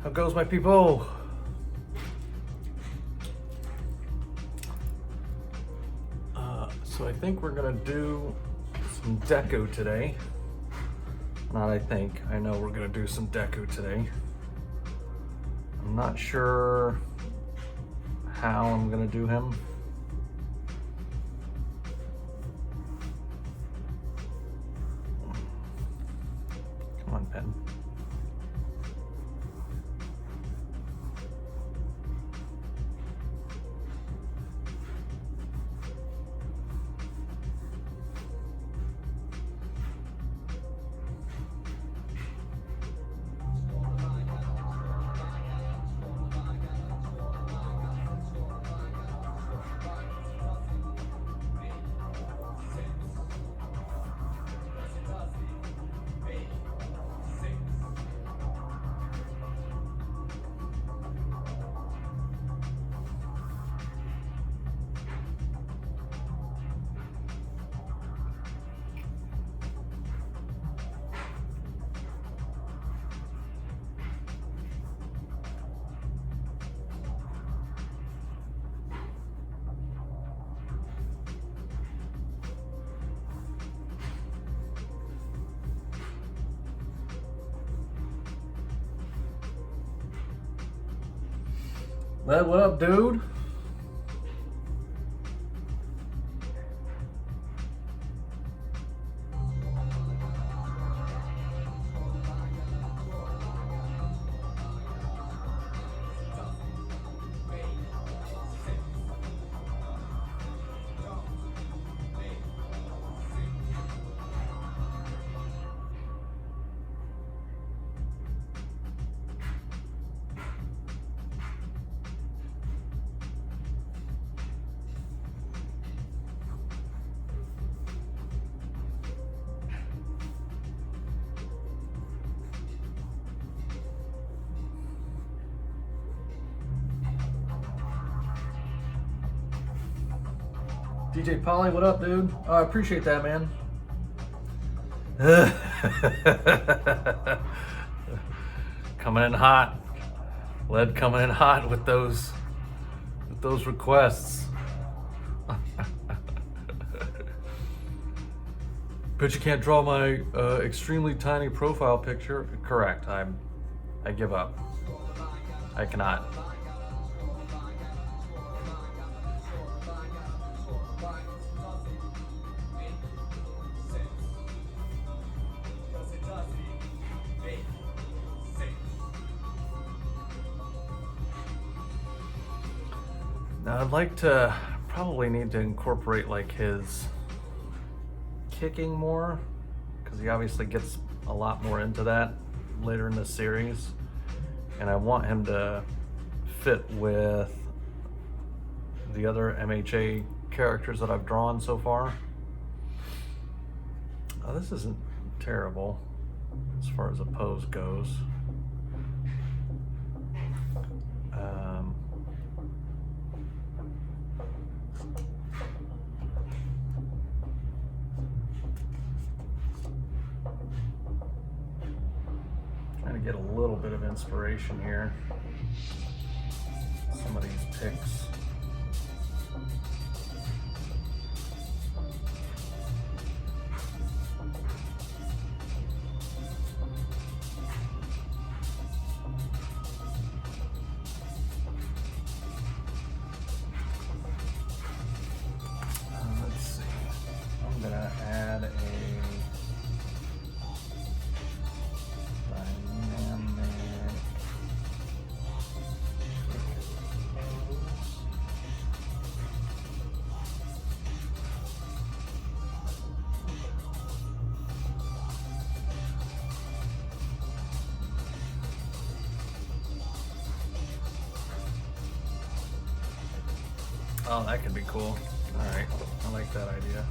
How goes, my people? So I think we're gonna do some Deku today. Not I think, I know we're gonna do some Deku today. I'm not sure how I'm gonna do him. Come on, pen. Led, what up, dude? DJ Polly, what up, dude? Oh, I appreciate that, man. Coming in hot. Led coming in hot with those requests. But you can't draw my extremely tiny profile picture. Correct. I give up. I cannot. Now I'd like to probably need to incorporate like his kicking more, because he obviously gets a lot more into that later in the series, and I want him to fit with the other MHA characters that I've drawn so far. Oh, this isn't terrible as far as a pose goes. Trying to get a little bit of inspiration here. Some of these picks. Let's see. I'm gonna add a oh, that could be cool. All right, I like that idea.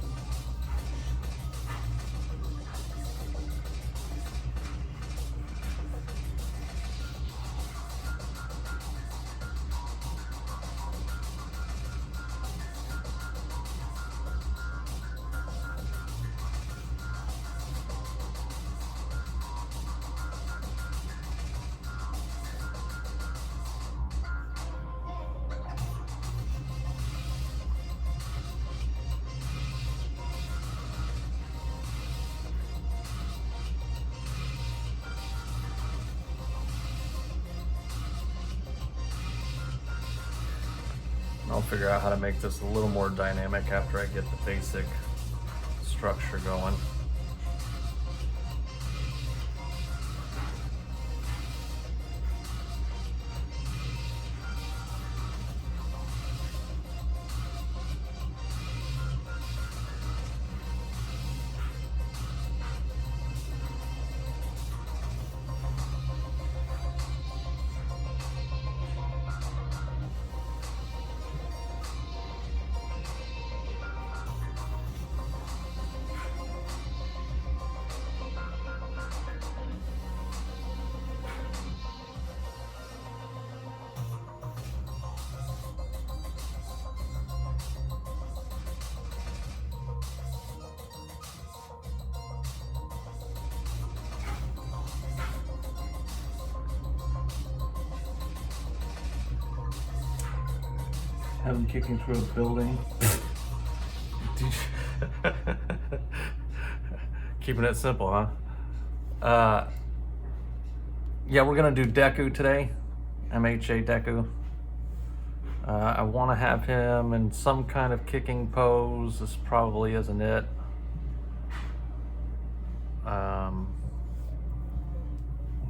I'll figure out how to make this a little more dynamic after I get the basic structure going. Have him kicking through a building. Keeping it simple, huh? Yeah, we're gonna do Deku today. MHA Deku. I want to have him in some kind of kicking pose. This probably isn't it.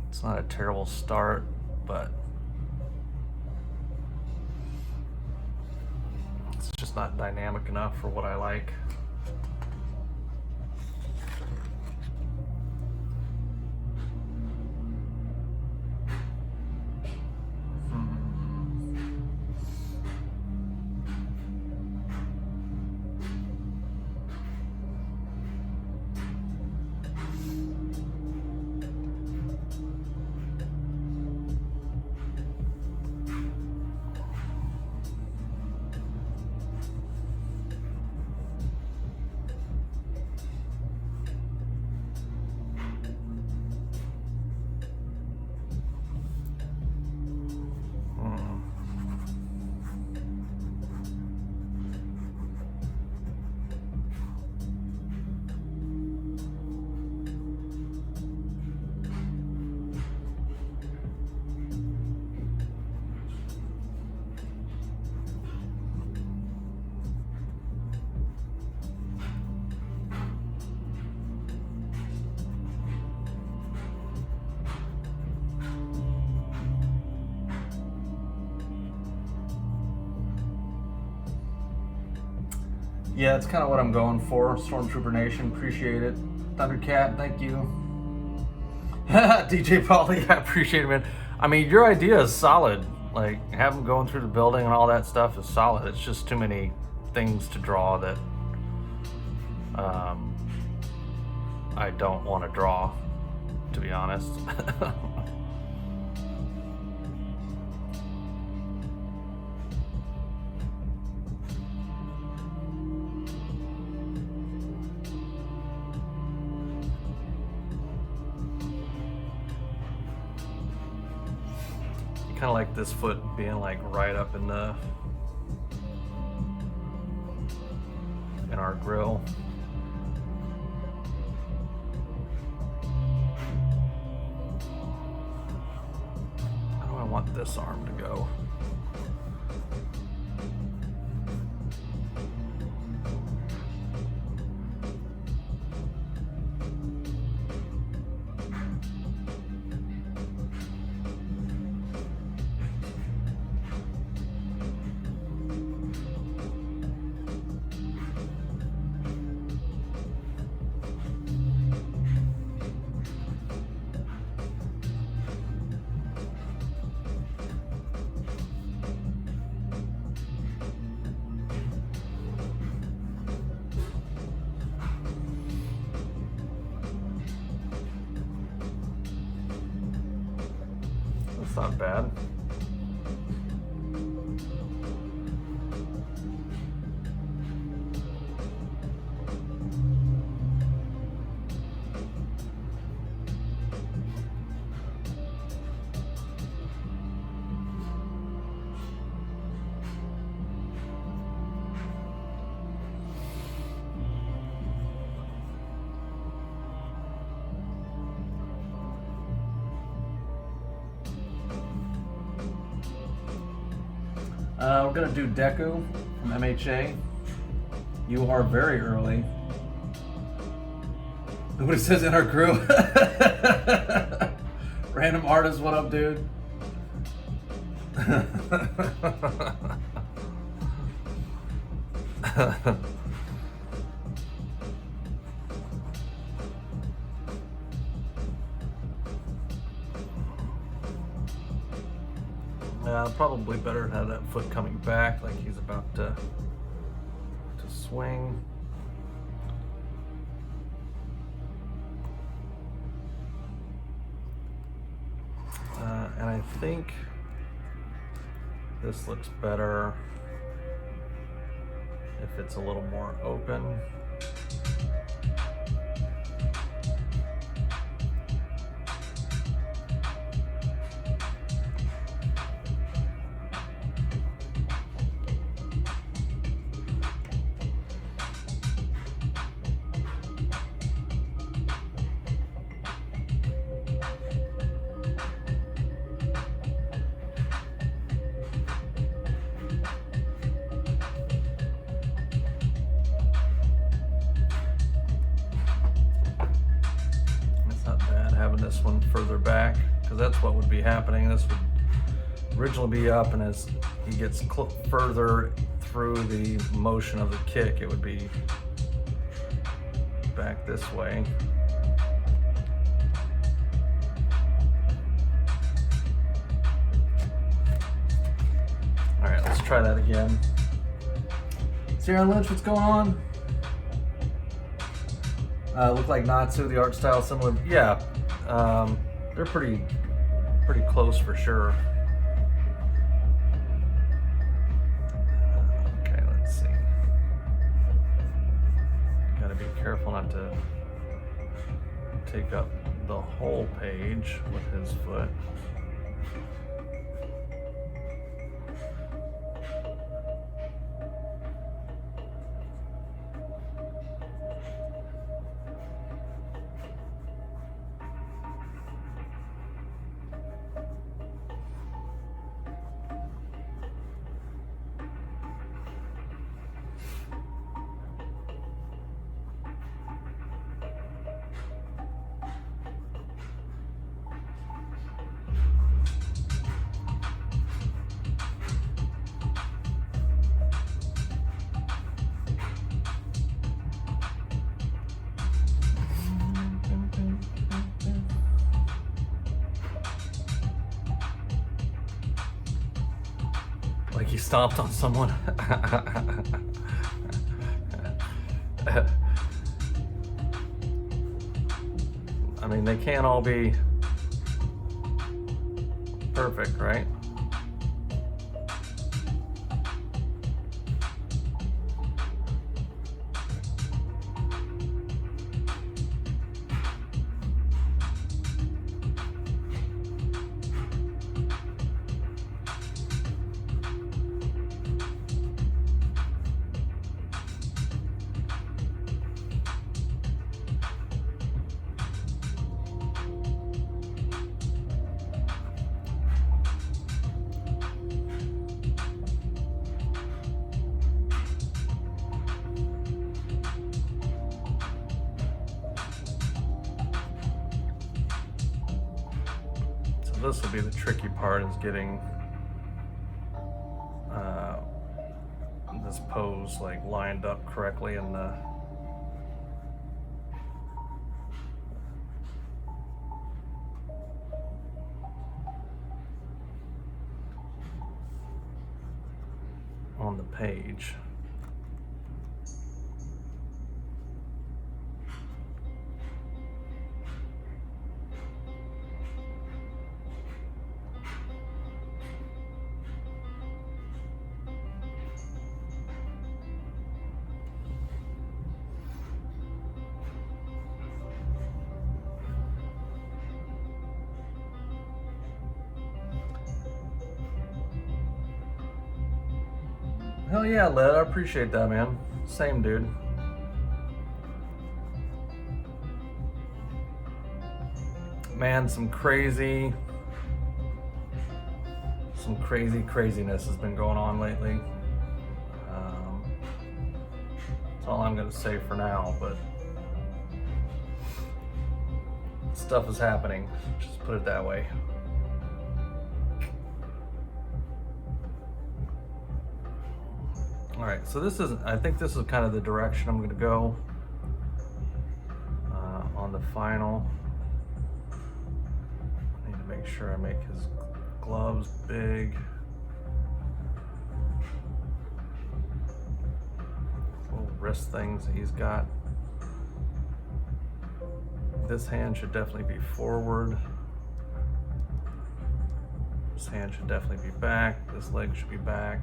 It's not a terrible start, but it's just not dynamic enough for what I like. Yeah, it's kind of what I'm going for. Stormtrooper Nation, appreciate it. Thundercat, thank you. DJ Pauly, I appreciate it, man. I mean, your idea is solid. Like, have him going through the building and all that stuff is solid. It's just too many things to draw that I don't want to draw, to be honest. Kind of like this foot being like right up in our grill. How do I want this arm to go? That's not bad. We're gonna do Deku from MHA. You are very early. Nobody says in our crew. Random artist, what up, dude? Probably better to have that foot coming back, like he's about to swing. And I think this looks better if it's a little more open. This one further back, because that's what would be happening. This would originally be up, and as he gets further through the motion of the kick, it would be back this way. All right, let's try that again. Sierra Lynch, what's going on? Look like Natsu, the art style similar. Yeah. They're pretty close for sure. Okay, let's see. Gotta be careful not to take up the whole page with his foot. Like he stomped on someone. I mean, they can't all be perfect, right? This will be the tricky part, is getting this pose like lined up correctly in the on the page. Hell yeah, Led, I appreciate that, man. Same, dude. Man, some crazy some craziness has been going on lately. That's all I'm gonna say for now, but stuff is happening, just put it that way. All right, so I think this is kind of the direction I'm gonna go on the final. I need to make sure I make his gloves big. Little wrist things that he's got. This hand should definitely be forward. This hand should definitely be back. This leg should be back.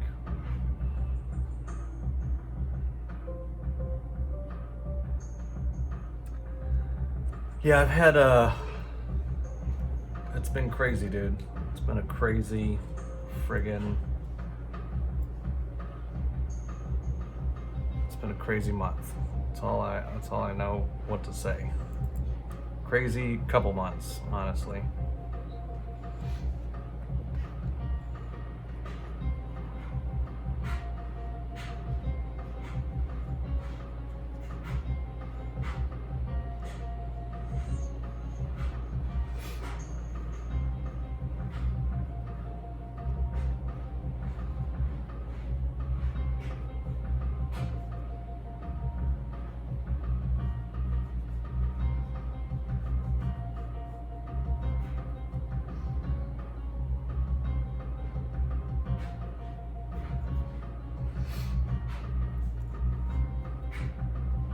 Yeah, I've had it's been crazy, dude. It's been a crazy friggin', it's been a crazy month. That's all I know what to say. Crazy couple months, honestly.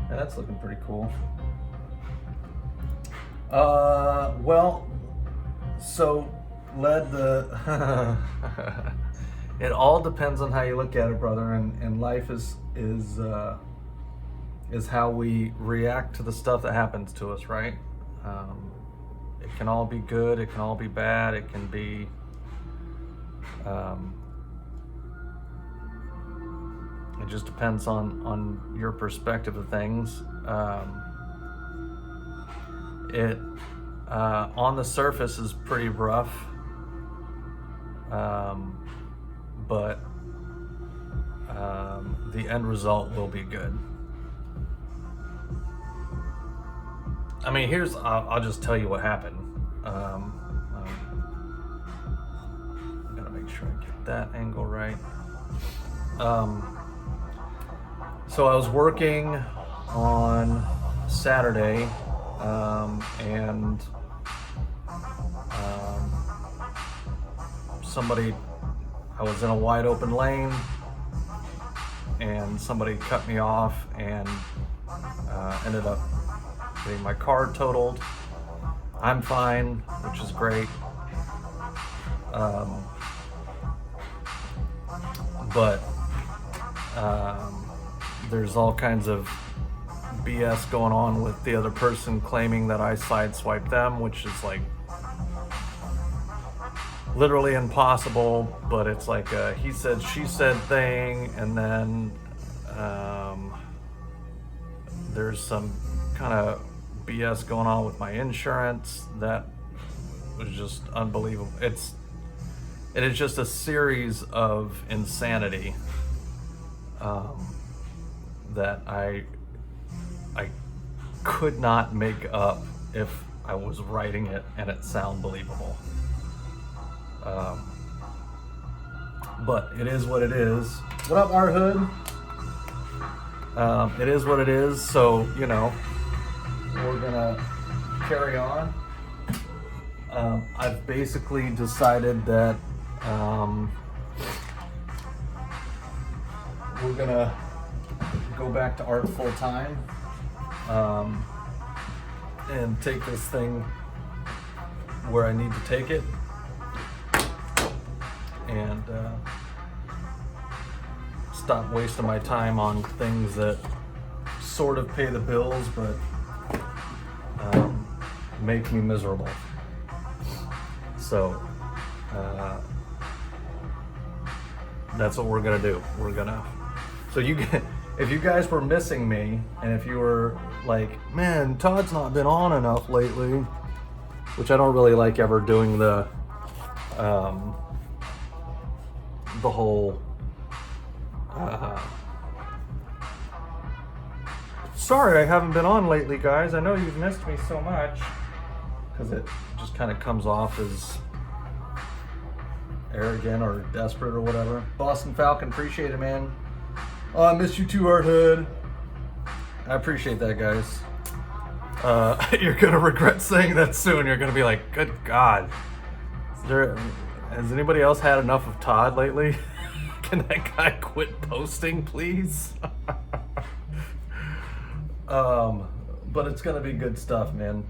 Yeah, that's looking pretty cool. Well, so it all depends on how you look at it, brother, and life is how we react to the stuff that happens to us, right? It can all be good, it can all be bad, it can be it just depends on your perspective of things. It on the surface is pretty rough, but the end result will be good. I mean, I'll just tell you what happened. I gotta make sure I get that angle right. So I was working on Saturday, and I was in a wide open lane, and somebody cut me off and ended up getting my car totaled. I'm fine, which is great. But there's all kinds of BS going on with the other person claiming that I sideswiped them, which is like literally impossible, but it's like a he said, she said thing, and then there's some kind of BS going on with my insurance that was just unbelievable. It is just a series of insanity that I could not make up if I was writing it and it sound believable. But it is what it is. What up, Art Hood? It is what it is, so, you know, we're gonna carry on. I've basically decided that we're gonna go back to art full time and take this thing where I need to take it, and stop wasting my time on things that sort of pay the bills but make me miserable. So that's what we're gonna do. So if you guys were missing me, and if you were like, man, Todd's not been on enough lately, which I don't really like ever doing the the whole sorry I haven't been on lately, guys. I know you've missed me so much, because it just kind of comes off as arrogant or desperate or whatever. Boston Falcon, appreciate it, man. Oh, I miss you too, Arthood. I appreciate that, guys. You're gonna regret saying that soon. You're gonna be like, good God. Has anybody else had enough of Todd lately? Can that guy quit posting, please? But it's gonna be good stuff, man.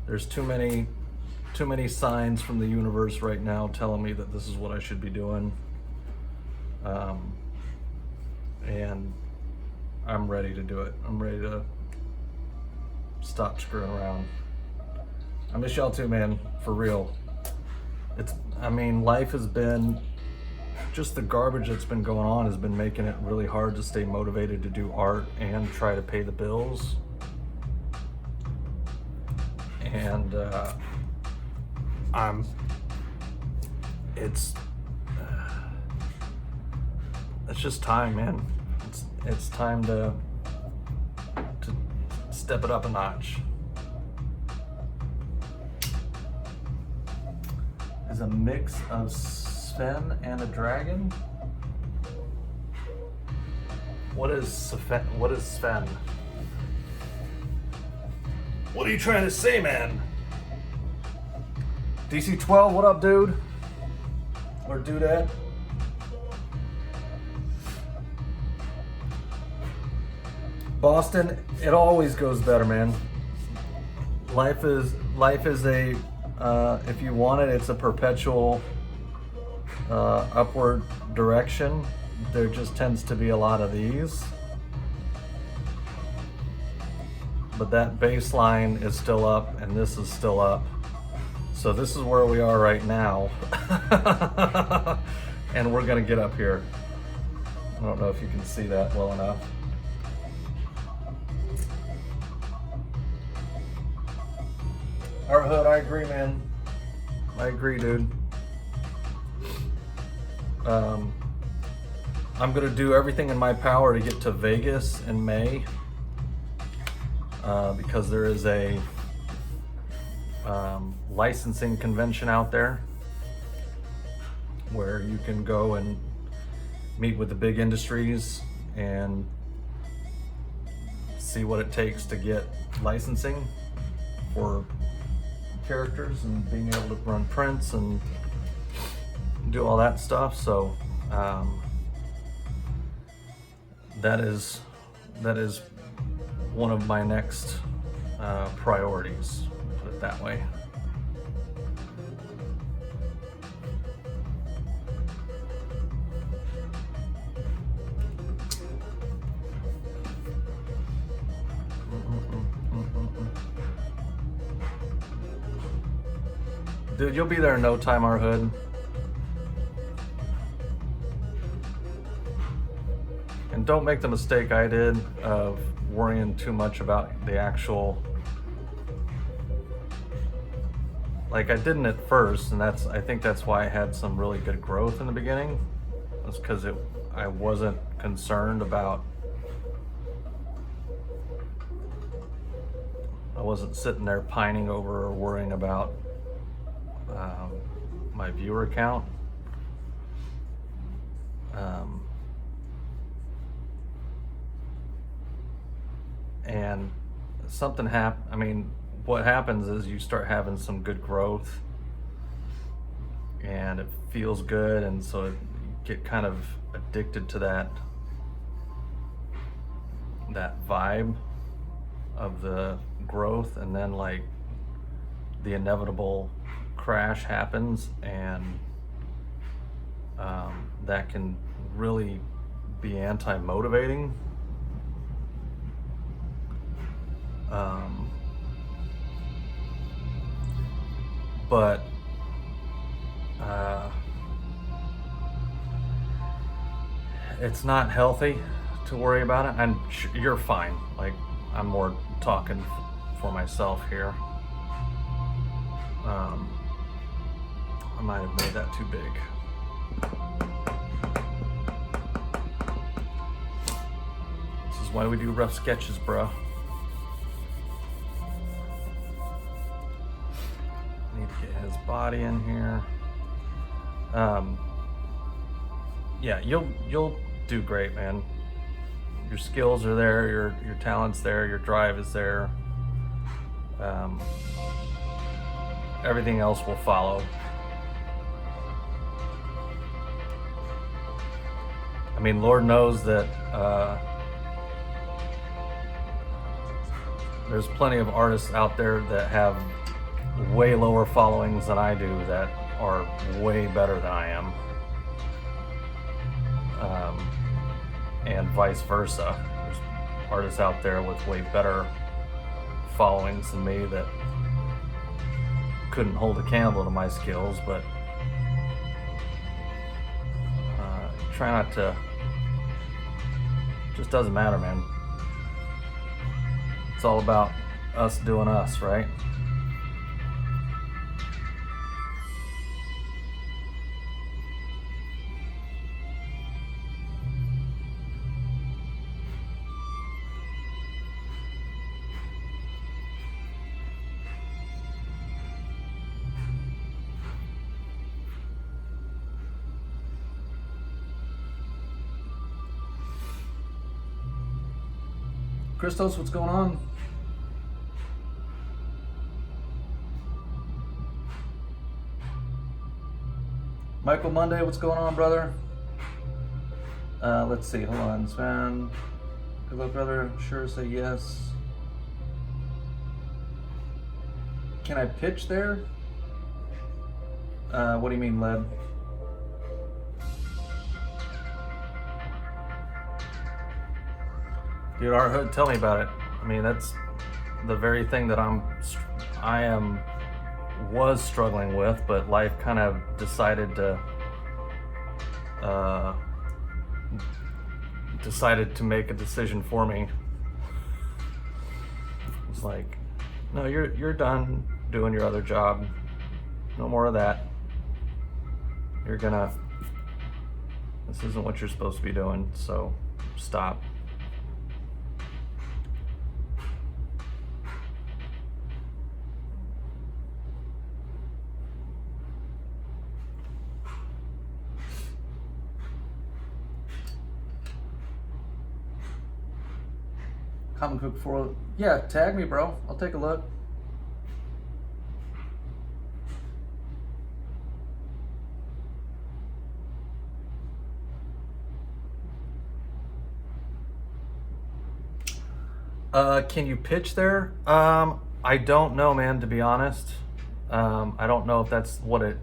There's too many signs from the universe right now telling me that this is what I should be doing. And I'm ready to do it. I'm ready to stop screwing around. I miss y'all too, man, for real. Life has been, just the garbage that's been going on has been making it really hard to stay motivated to do art and try to pay the bills. And it's just time, man. It's time to step it up a notch. Is a mix of Sven and a dragon? What is Sven? What is Sven? What are you trying to say, man? DC 12, what up, dude? Or dudette? Boston, it always goes better, man. Life is a, if you want it, it's a perpetual upward direction. There just tends to be a lot of these. But that baseline is still up and this is still up. So this is where we are right now. And we're gonna get up here. I don't know if you can see that well enough. Our hood, I agree, man. I agree, dude. I'm gonna do everything in my power to get to Vegas in May, because there is a licensing convention out there where you can go and meet with the big industries and see what it takes to get licensing for characters and being able to run prints and do all that stuff. So that is one of my next priorities, put it that way. Dude, you'll be there in no time, our hood. And don't make the mistake I did of worrying too much about the actual, like I didn't at first, and I think that's why I had some really good growth in the beginning. That's because I wasn't concerned about, I wasn't sitting there pining over or worrying about my viewer count. And something what happens is you start having some good growth and it feels good, and so you get kind of addicted to that vibe of the growth, and then like the inevitable crash happens, and that can really be anti-motivating. But it's not healthy to worry about it. And you're fine. Like, I'm more talking for myself here. I might have made that too big. This is why we do rough sketches, bro. Need to get his body in here. Yeah, you'll do great, man. Your skills are there, your talent's there, your drive is there. Everything else will follow. I mean, Lord knows that there's plenty of artists out there that have way lower followings than I do that are way better than I am. And vice versa. There's artists out there with way better followings than me that couldn't hold a candle to my skills, but try not to. Just doesn't matter, man. It's all about us doing us, right? Christos, what's going on? Michael Monday, what's going on, brother? Let's see, hold on, Sven. Good luck, brother. Sure, say yes. Can I pitch there? What do you mean, Led? Dude, Art Hood, tell me about it. I mean, that's the very thing that was struggling with, but life kind of decided to make a decision for me. It's like, no, you're done doing your other job. No more of that. This isn't what you're supposed to be doing, so stop. Common Cook 4. Yeah, tag me, bro. I'll take a look. Can you pitch there? I don't know, man, to be honest. I don't know if that's what it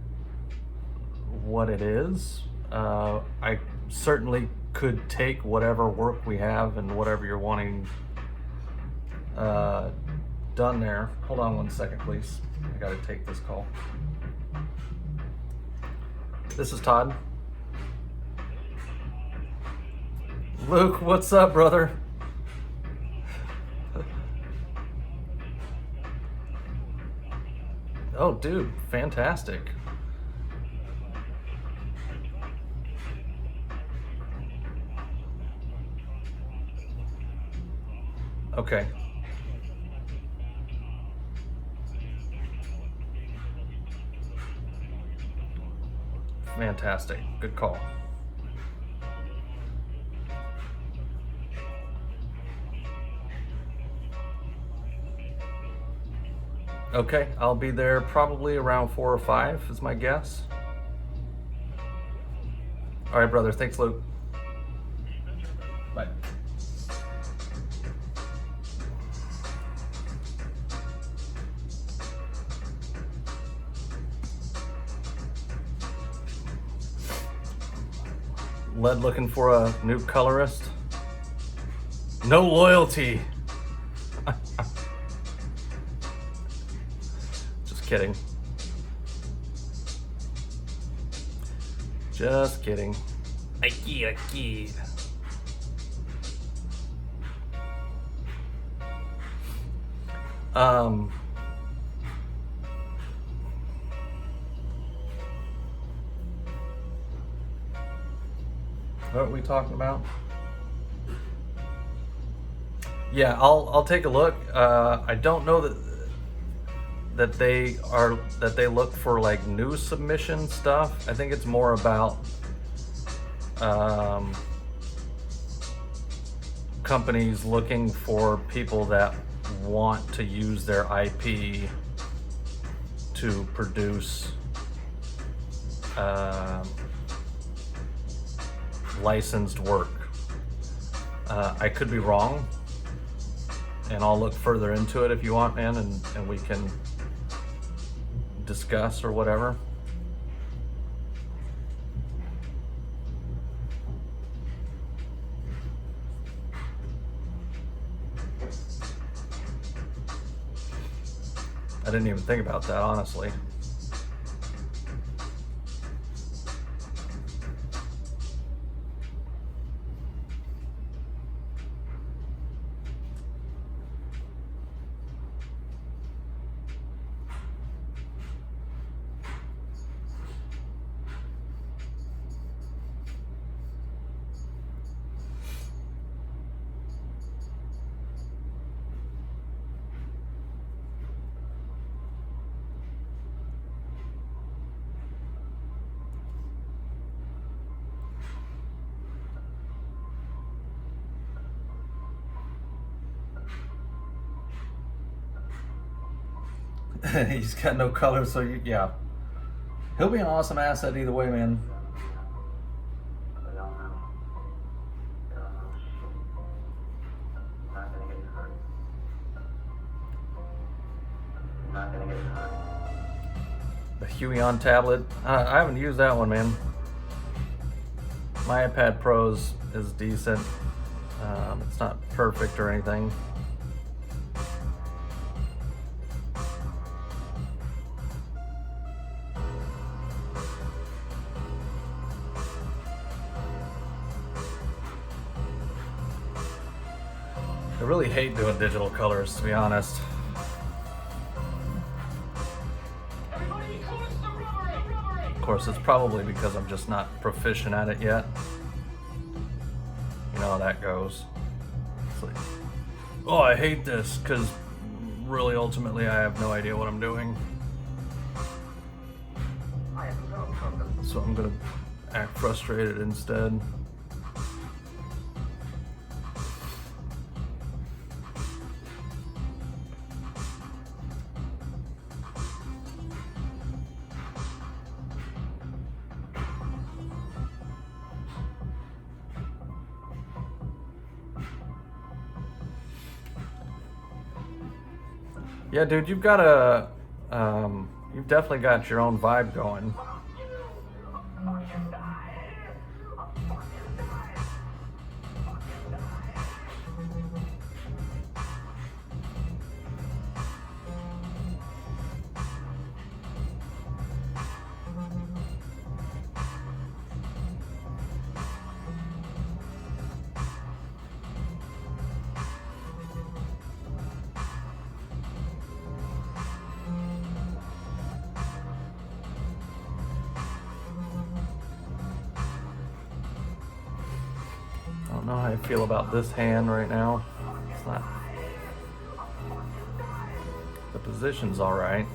is. I certainly could take whatever work we have and whatever you're wanting done there. Hold on 1 second, please. I gotta take this call. This is Todd. Luke, what's up, brother? Oh, dude, fantastic. Okay. Fantastic. Good call. Okay, I'll be there probably around 4 or 5 is my guess. All right, brother. Thanks, Luke. Bye. Led looking for a new colorist. No loyalty. Just kidding. Just kidding. I kid. What are we talking about? Yeah, I'll take a look. I don't know that they look for like new submission stuff. I think it's more about companies looking for people that want to use their IP to produce licensed work. I could be wrong, and I'll look further into it if you want, man, and we can discuss or whatever. I didn't even think about that, honestly. He's got no color, so yeah. He'll be an awesome asset either way, man. The Huion tablet. I haven't used that one, man. My iPad Pro is decent. It's not perfect or anything. I really hate doing digital colors, to be honest. Of course, it's probably because I'm just not proficient at it yet. You know how that goes. It's like, oh, I hate this, because really, ultimately, I have no idea what I'm doing. So I'm gonna act frustrated instead. Yeah, dude, you've definitely got your own vibe going. I don't know how I feel about this hand right now. It's not. The position's all right.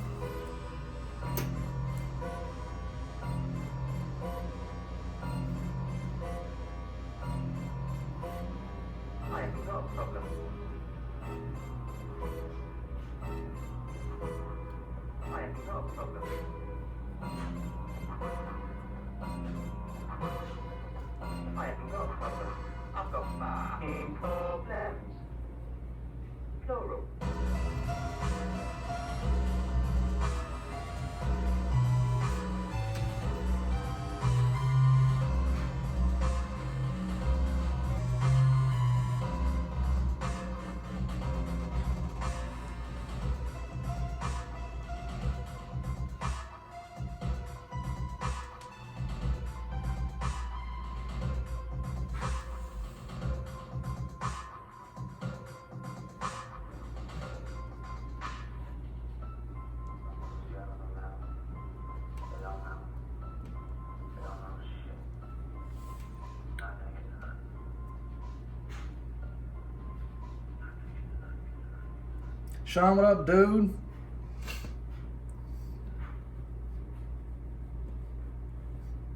Sean, what up, dude?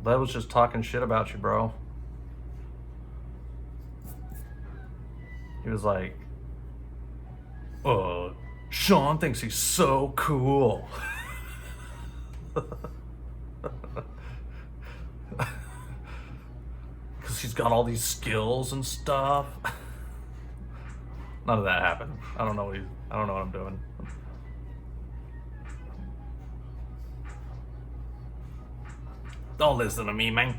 That was just talking shit about you, bro. He was like, Sean thinks he's so cool. Because he's got all these skills and stuff. None of that happened. I don't know what I'm doing. Don't listen to me, man.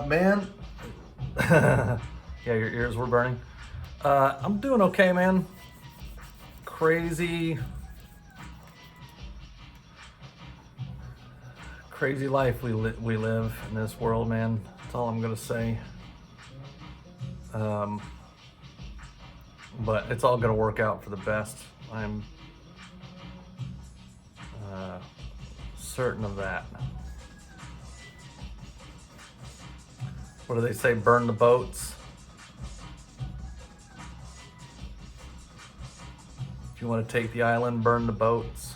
Man. Yeah, your ears were burning. I'm doing okay, man. Crazy life we live in this world, man. That's all I'm gonna say. But it's all gonna work out for the best. I'm certain of that. What do they say? Burn the boats. If you want to take the island, burn the boats.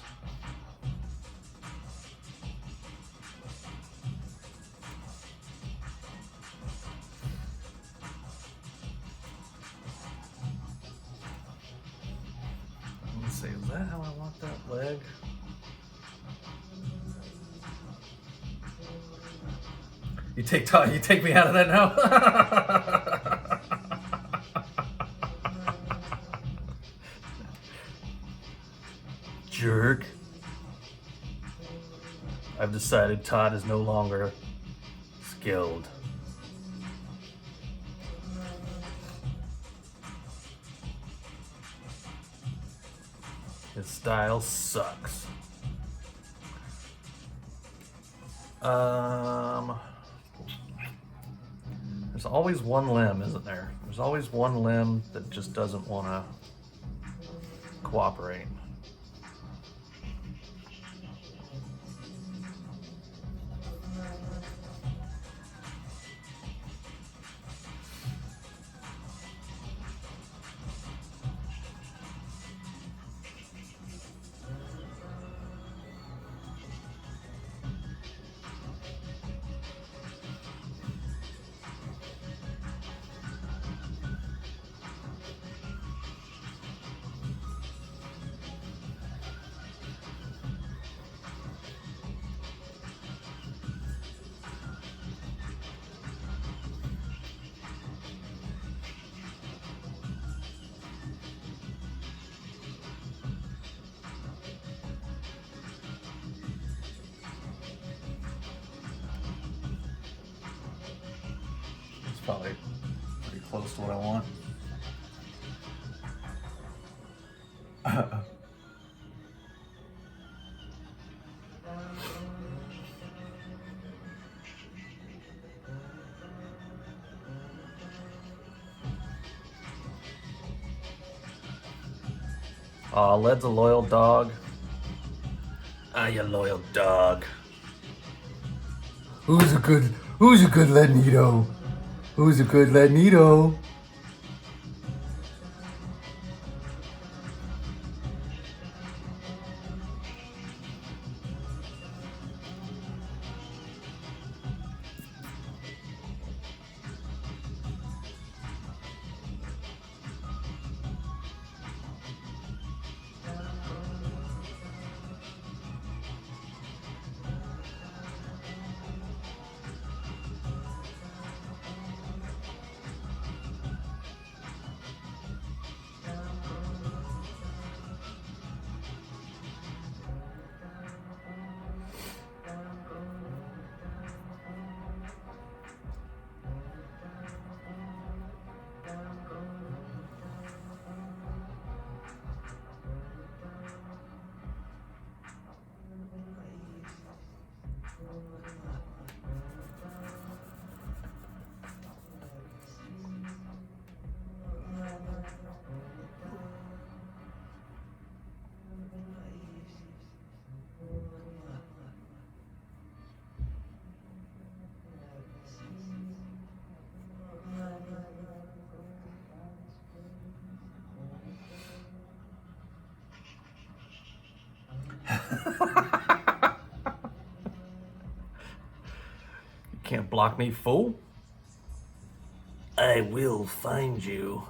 Let's see, is that how I want that leg? You take Todd, you take me out of that now? Jerk. I've decided Todd is no longer skilled. His style sucks. There's always one limb, isn't there? There's always one limb that just doesn't want to cooperate. Probably pretty close to what I want. Aw, Led's a loyal dog. Ah, you loyal dog. Who's a good Lednito? Who's a good Lednito? can't block me, fool. I will find you.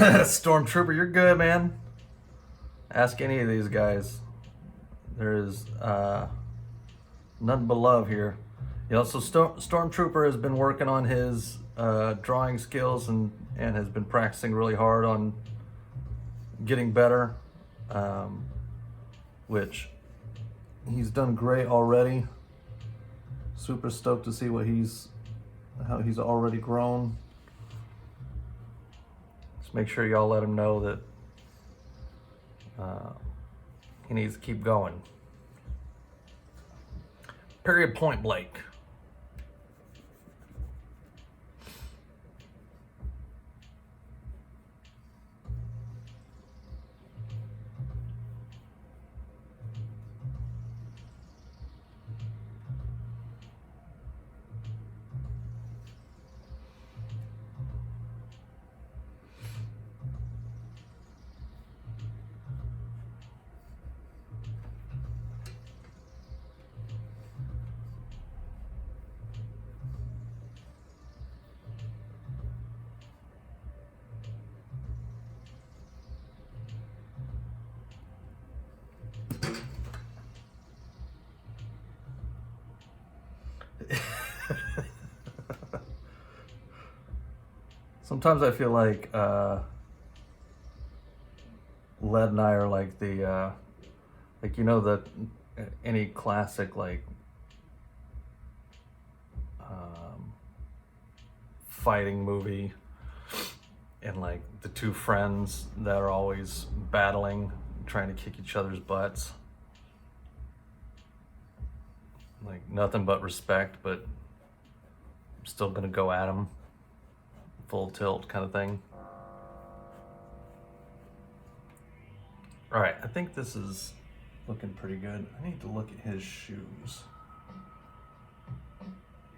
Stormtrooper, you're good, man. Ask any of these guys. There is none but love here. You know, so Stormtrooper has been working on his drawing skills and has been practicing really hard on getting better, which he's done great already. Super stoked to see how he's already grown. Just make sure y'all let him know that he needs to keep going. Period, point blank. Sometimes I feel like Led and I are like the like, you know, the any classic like fighting movie, and like the two friends that are always battling, trying to kick each other's butts. Like nothing but respect, but I'm still gonna go at them. Full tilt kind of thing. All right, I think this is looking pretty good. I need to look at his shoes.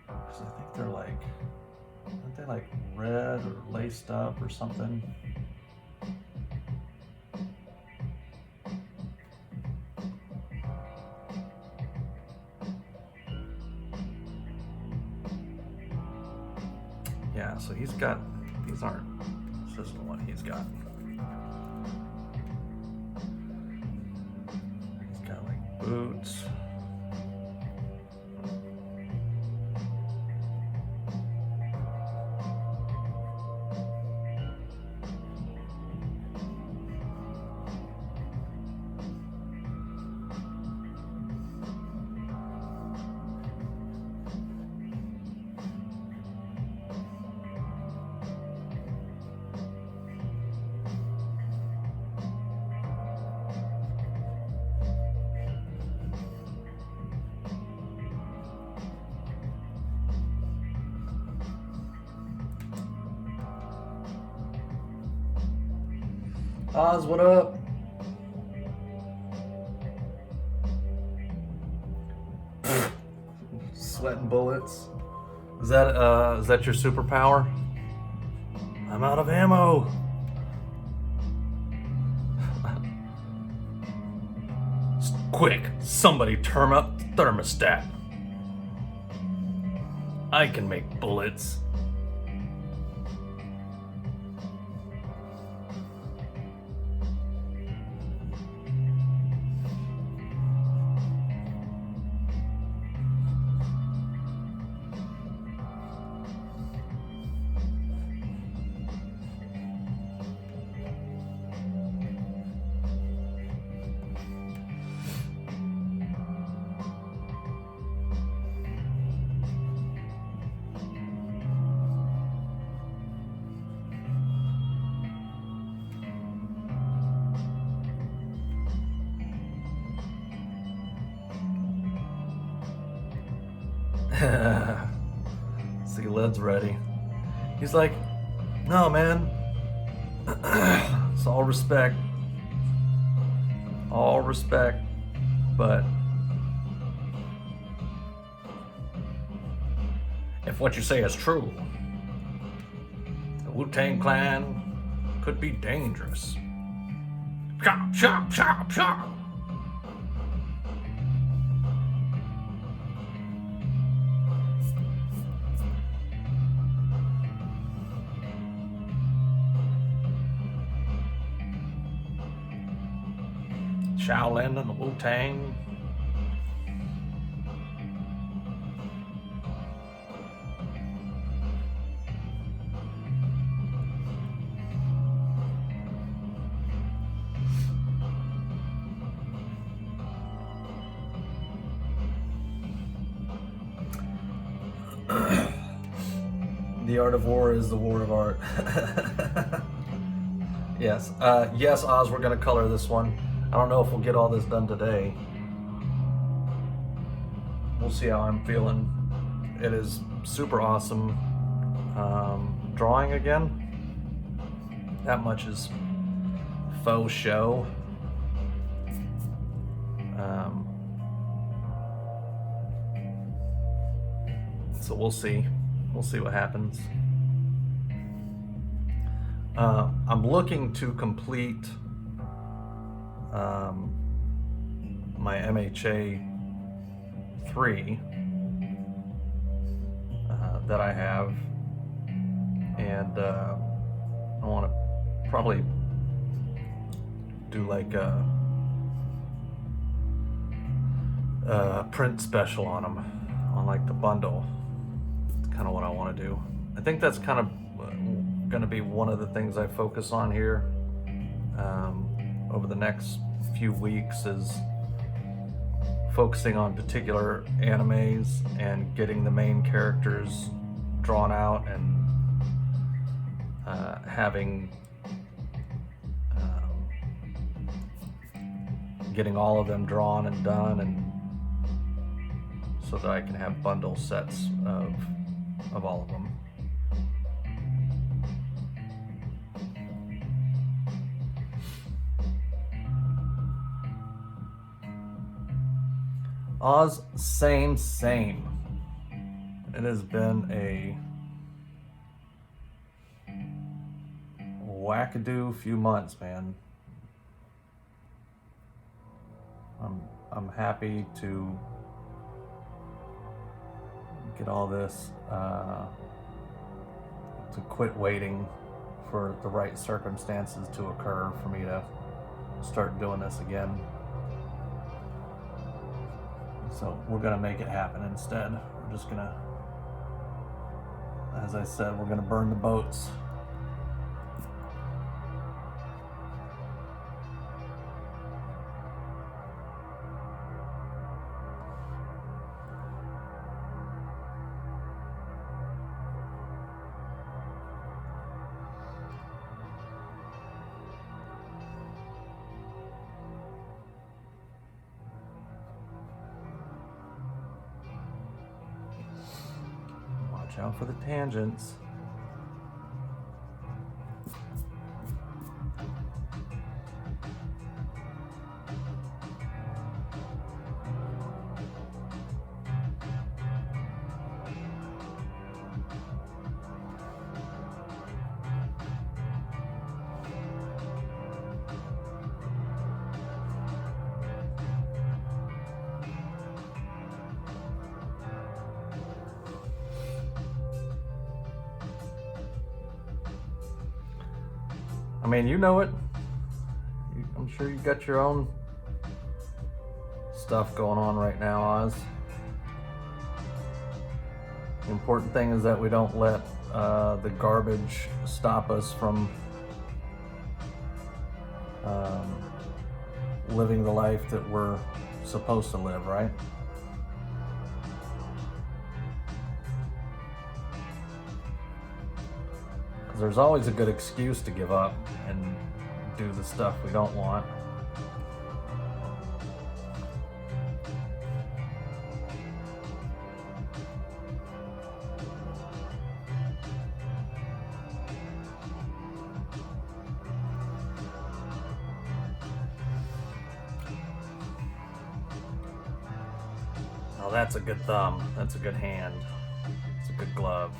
Because I think they're like, aren't they like red or laced up or something? Yeah, so he's got, this isn't what he's got. He's got like boots. Oz, what up? sweating bullets. Is that your superpower? I'm out of ammo. Quick, somebody turn up the thermostat. I can make bullets. See, Led's ready. He's like, no, man. It's all respect. All respect. But if what you say is true, the Wu-Tang Clan could be dangerous. Chop, chop, chop, chop. Shaolin and the Wu-Tang. The art of war is the war of art. Yes. Yes, Oz, we're going to color this one. I don't know if we'll get all this done today. We'll see how I'm feeling. It is super awesome drawing again. That much is faux show. So we'll see. We'll see what happens. I'm looking to complete my MHA 3 that I have, and I want to probably do like a print special on them, on like the bundle. It's kind of what I want to do. I think that's kind of going to be one of the things I focus on here over the next few weeks, is focusing on particular animes and getting the main characters drawn out, and having getting all of them drawn and done, and so that I can have bundle sets of all of them. Oz, same. It has been a wackadoo few months, man. I'm happy to get all this, to quit waiting for the right circumstances to occur for me to start doing this again. So we're gonna make it happen instead. We're just gonna, as I said, we're gonna burn the boats. Watch out for the tangents. I mean, you know it. I'm sure you got your own stuff going on right now, Oz. The important thing is that we don't let the garbage stop us from living the life that we're supposed to live, right? Because there's always a good excuse to give up and do the stuff we don't want. Oh, that's a good thumb. That's a good hand. It's a good glove.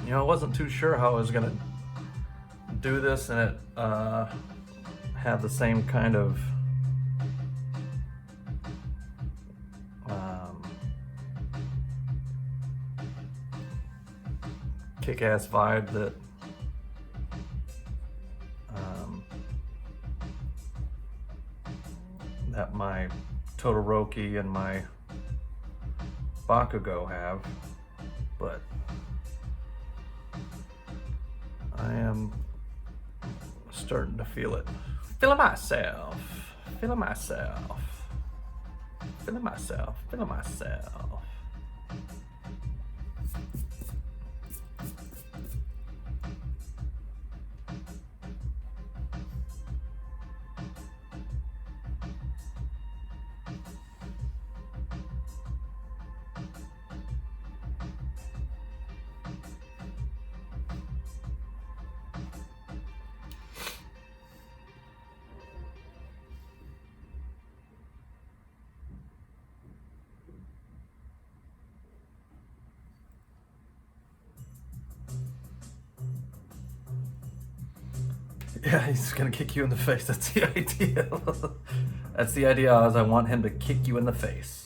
You know, I wasn't too sure how I was gonna do this and it have the same kind of kick-ass vibe that that my Todoroki and my Bakugo have, but I am starting to feel it. Feeling myself. Feeling myself. Feeling myself. Feeling myself. Yeah, he's gonna kick you in the face. That's the idea. That's the idea, Oz. I want him to kick you in the face.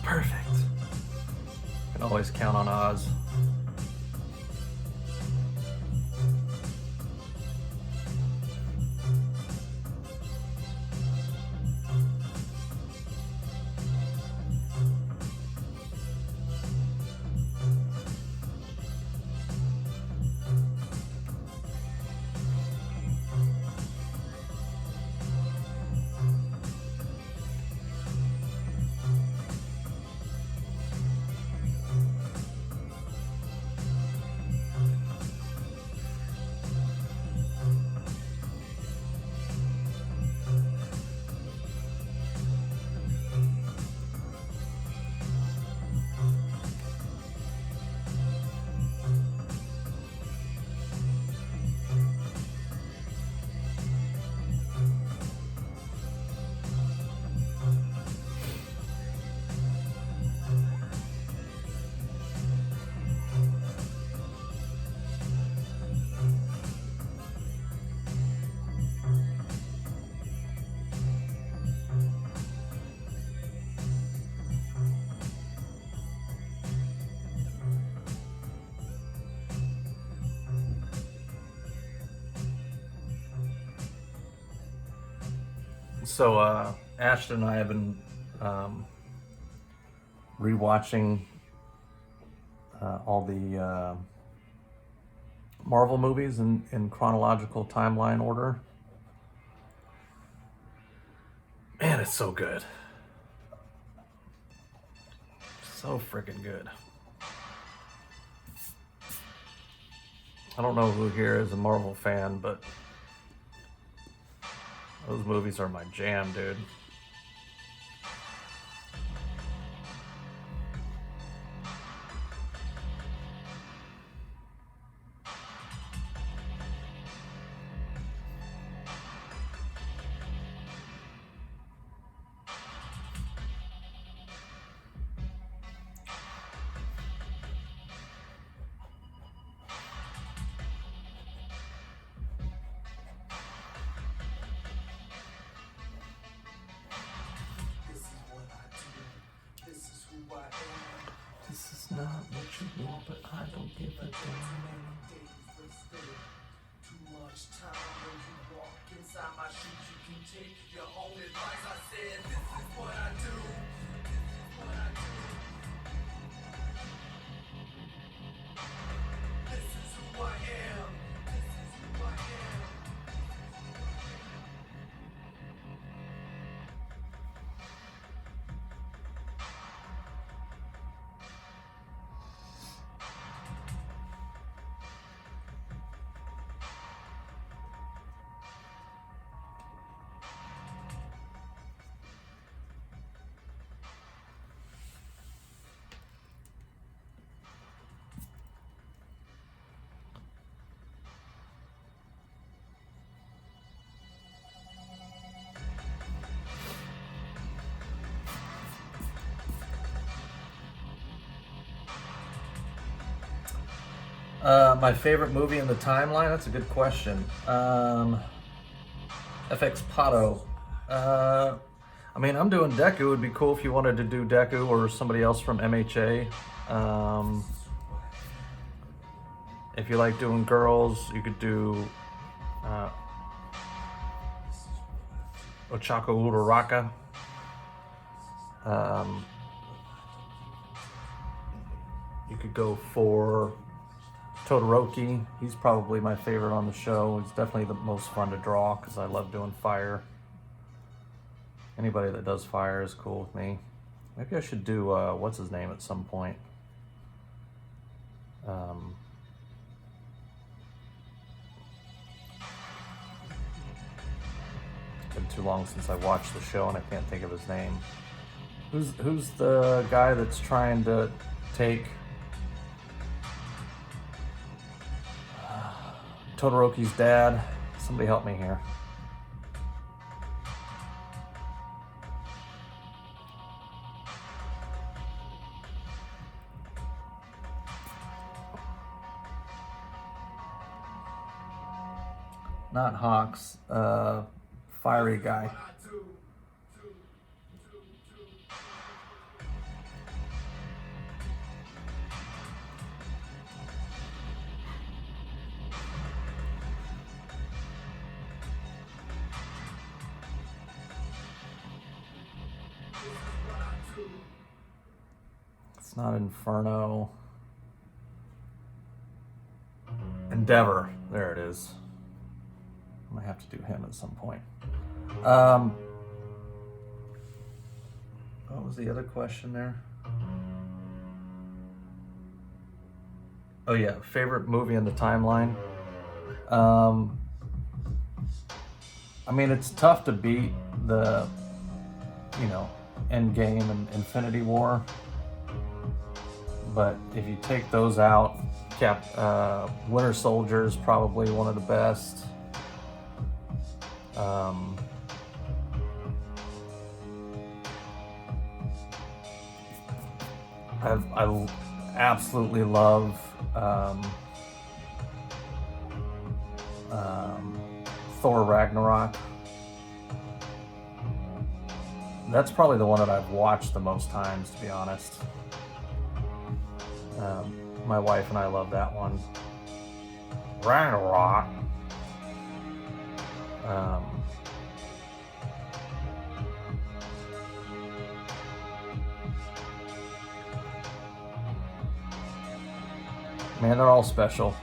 Perfect. Can always count on Oz. So Ashton and I have been rewatching all the Marvel movies in chronological timeline order. Man, it's so good. So freaking good. I don't know who here is a Marvel fan, but those movies are my jam, dude. This is not what you want, but I don't give a damn. Too much time when you walk inside my shoes, you can take your own advice. I said, this is what I do. This is what I do. This is who I am. This is who I am. My favorite movie in the timeline? That's a good question. FX Pato. I mean, I'm doing Deku. It would be cool if you wanted to do Deku or somebody else from MHA. If you like doing girls, you could do Ochako Uraraka. You could go for Todoroki. He's probably my favorite on the show. He's definitely the most fun to draw because I love doing fire. Anybody that does fire is cool with me. Maybe I should do, what's his name at some point. It's been too long since I watched the show and I can't think of his name. Who's the guy that's trying to take Todoroki's dad? Somebody help me here. Not Hawks, fiery guy. It's not Inferno. Endeavor. There it is. I might have to do him at some point. What was the other question there? Oh yeah, favorite movie in the timeline. I mean, it's tough to beat the, Endgame and Infinity War. But if you take those out, Winter Soldier is probably one of the best. I absolutely love Thor Ragnarok. That's probably the one that I've watched the most times, to be honest. My wife and I love that one. Ragnarok. Man, they're all special.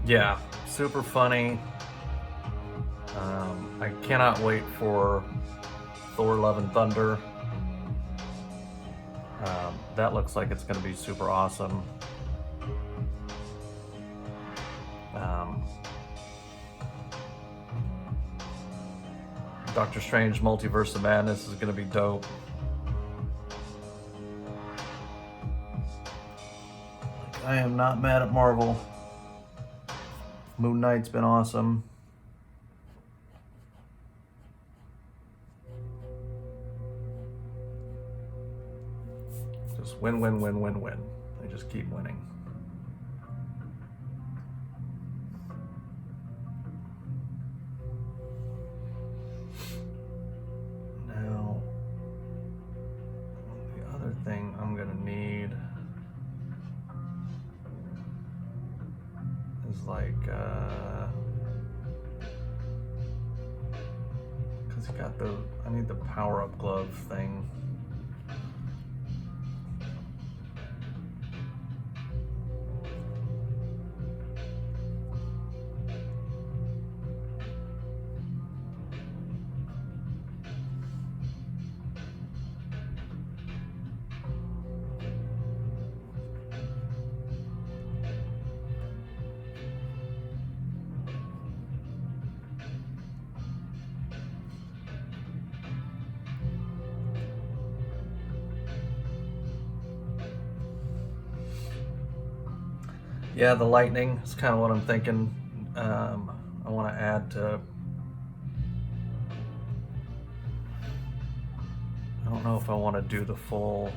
Yeah, super funny. I cannot wait for Thor Love and Thunder. That looks like it's going to be super awesome. Doctor Strange Multiverse of Madness is going to be dope. I am not mad at Marvel. Moon Knight's been awesome. Just win, win, win, win, win. They just keep winning. Now, the other thing I'm gonna need is like, cause you got I need the power-up glove thing. Yeah, the lightning is kind of what I'm thinking. I want to add to. I don't know if I want to do the full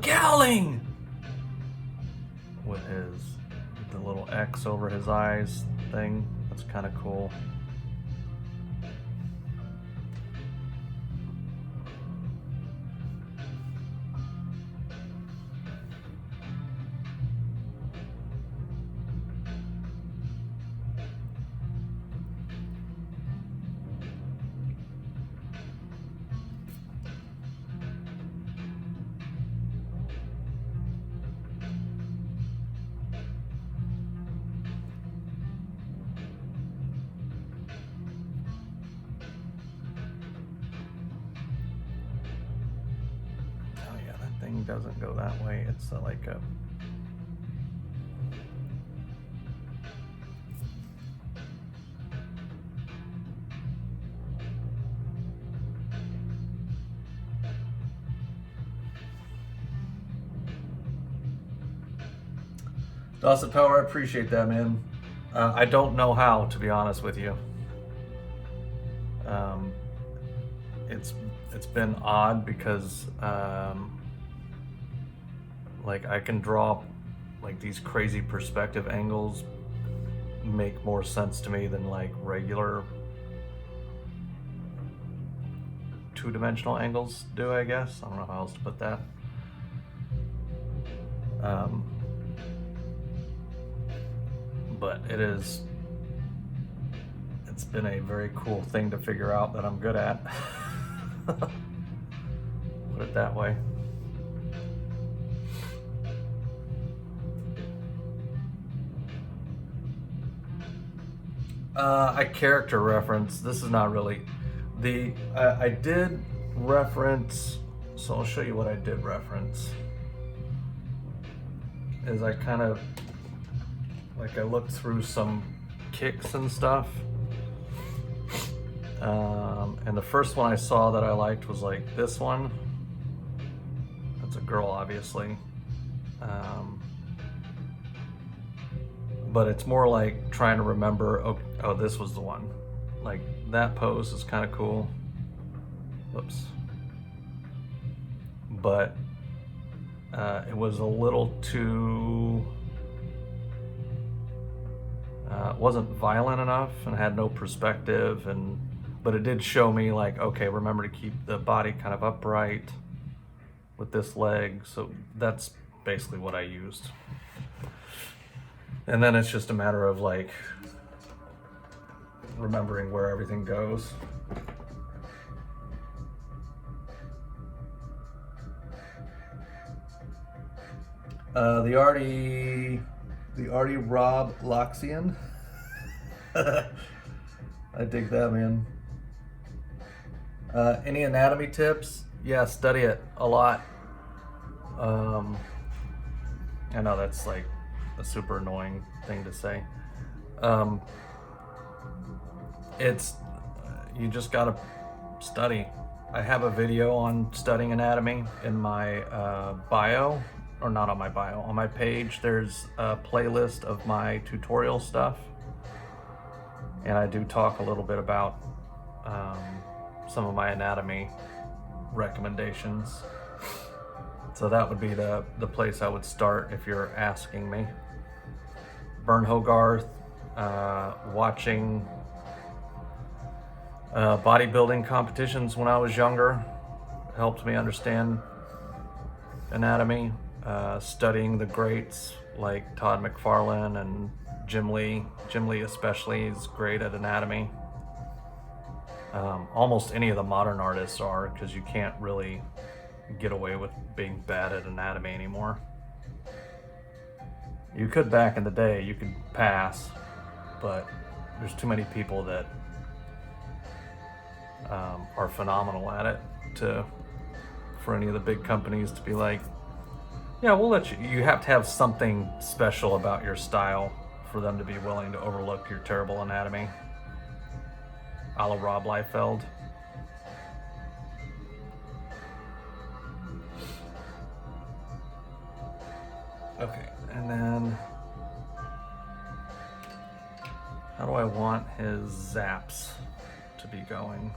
cowling with the little X over his eyes thing. That's kind of cool. Doesn't go that way. It's like a Dawson Power, I appreciate that, man. I don't know how, to be honest with you. It's been odd because like I can draw like these crazy perspective angles make more sense to me than like regular two-dimensional angles do, I guess. I don't know how else to put that. But it's been a very cool thing to figure out that I'm good at. Put it that way. I character reference. This is not really I did reference, so I'll show you what I did reference. Is I kind of like I looked through some kicks and stuff. And the first one I saw that I liked was like this one. That's a girl, obviously. But it's more like trying to remember, oh, this was the one. Like that pose is kind of cool. Whoops. But it was a little too, wasn't violent enough and had no perspective, but it did show me like, okay, remember to keep the body kind of upright with this leg. So that's basically what I used. And then it's just a matter of like remembering where everything goes. The Artie Rob Loxian. I dig that, man. Any anatomy tips? Yeah, study it a lot. I know that's like a super annoying thing to say. It's you just gotta study. I have a video on studying anatomy in my bio, or not on my bio, on my page. There's a playlist of my tutorial stuff, and I do talk a little bit about some of my anatomy recommendations. So that would be the place I would start if you're asking me. Vern Hogarth, watching bodybuilding competitions when I was younger helped me understand anatomy. Studying the greats like Todd McFarlane and Jim Lee. Jim Lee especially is great at anatomy. Almost any of the modern artists are, because you can't really get away with being bad at anatomy anymore. You could back in the day, you could pass, but there's too many people that are phenomenal at it for any of the big companies to be like, yeah, we'll let you. You have to have something special about your style for them to be willing to overlook your terrible anatomy. A la Rob Liefeld. Okay, and then how do I want his zaps to be going?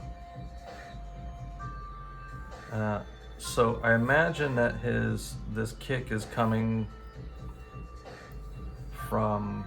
So I imagine that this kick is coming from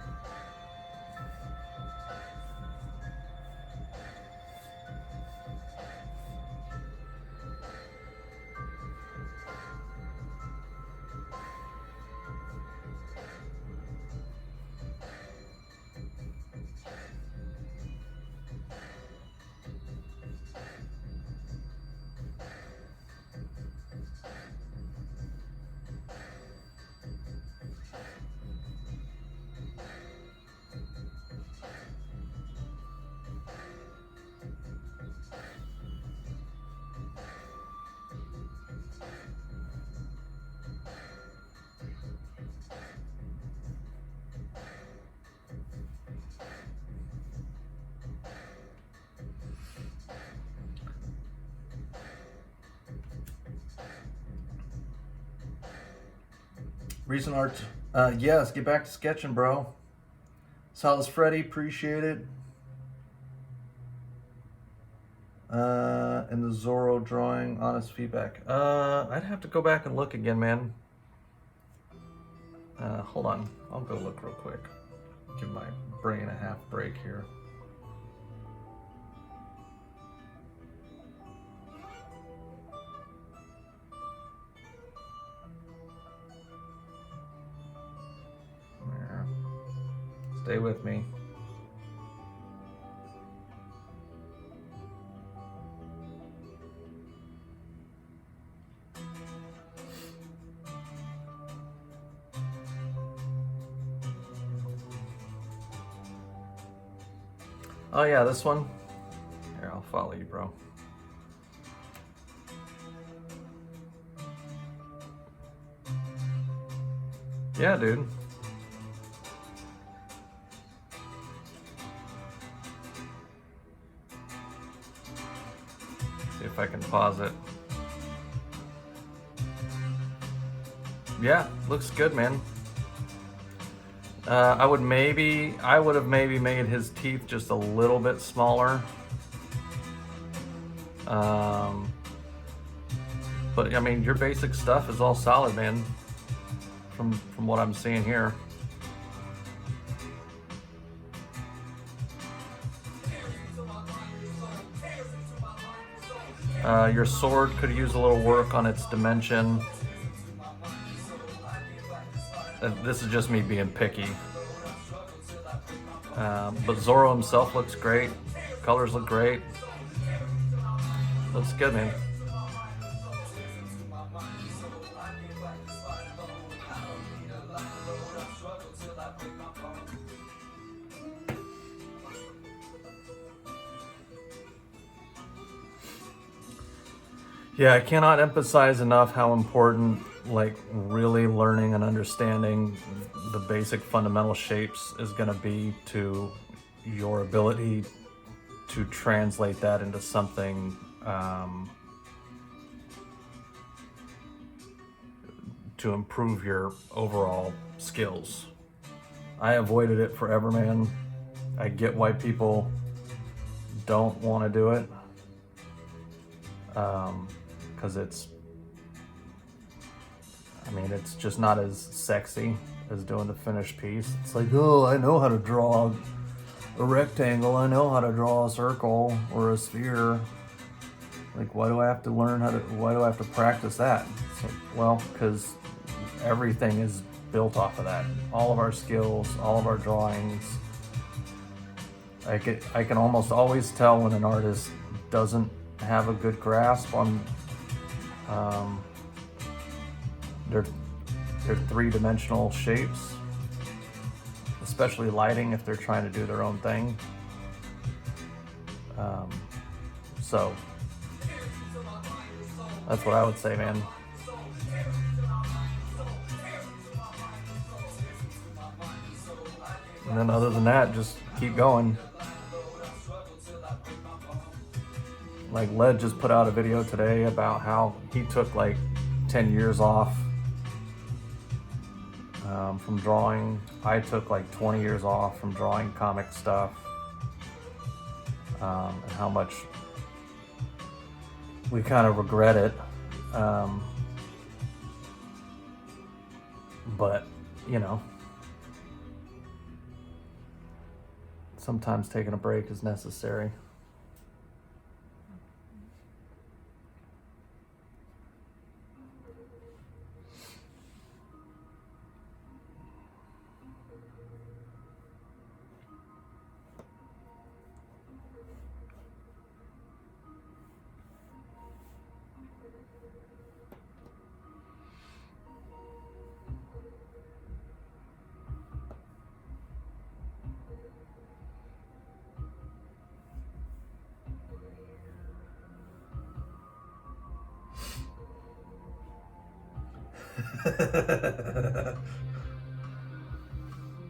recent art. Yes, get back to sketching, bro. Solace Freddy, appreciate it. And the Zorro drawing, honest feedback. I'd have to go back and look again, man. Hold on, I'll go look real quick. Give my 3.5 break here. There. Stay with me. Oh yeah, this one. Here, I'll follow you, bro. Yeah, dude. See if I can pause it. Yeah, looks good, man. I would have maybe made his teeth just a little bit smaller. But I mean, your basic stuff is all solid, man. From what I'm seeing here. Your sword could use a little work on its dimension. This is just me being picky. But Zoro himself looks great. Colors look great. Looks good, man. Yeah, I cannot emphasize enough how important, like, really learning and understanding the basic fundamental shapes is going to be to your ability to translate that into something to improve your overall skills. I avoided it forever, man. I get why people don't want to do it. Because it's just not as sexy as doing the finished piece. It's like, oh, I know how to draw a rectangle, I know how to draw a circle or a sphere. Like, why do I have to practice that? So, well, because everything is built off of that. All of our skills, all of our drawings. I can almost always tell when an artist doesn't have a good grasp on their three-dimensional shapes, especially lighting if they're trying to do their own thing. So that's what I would say, man. And then other than that, just keep going. Like, Led just put out a video today about how he took like 10 years off from drawing. I took like 20 years off from drawing comic stuff, and how much we kind of regret it. But, you know, sometimes taking a break is necessary.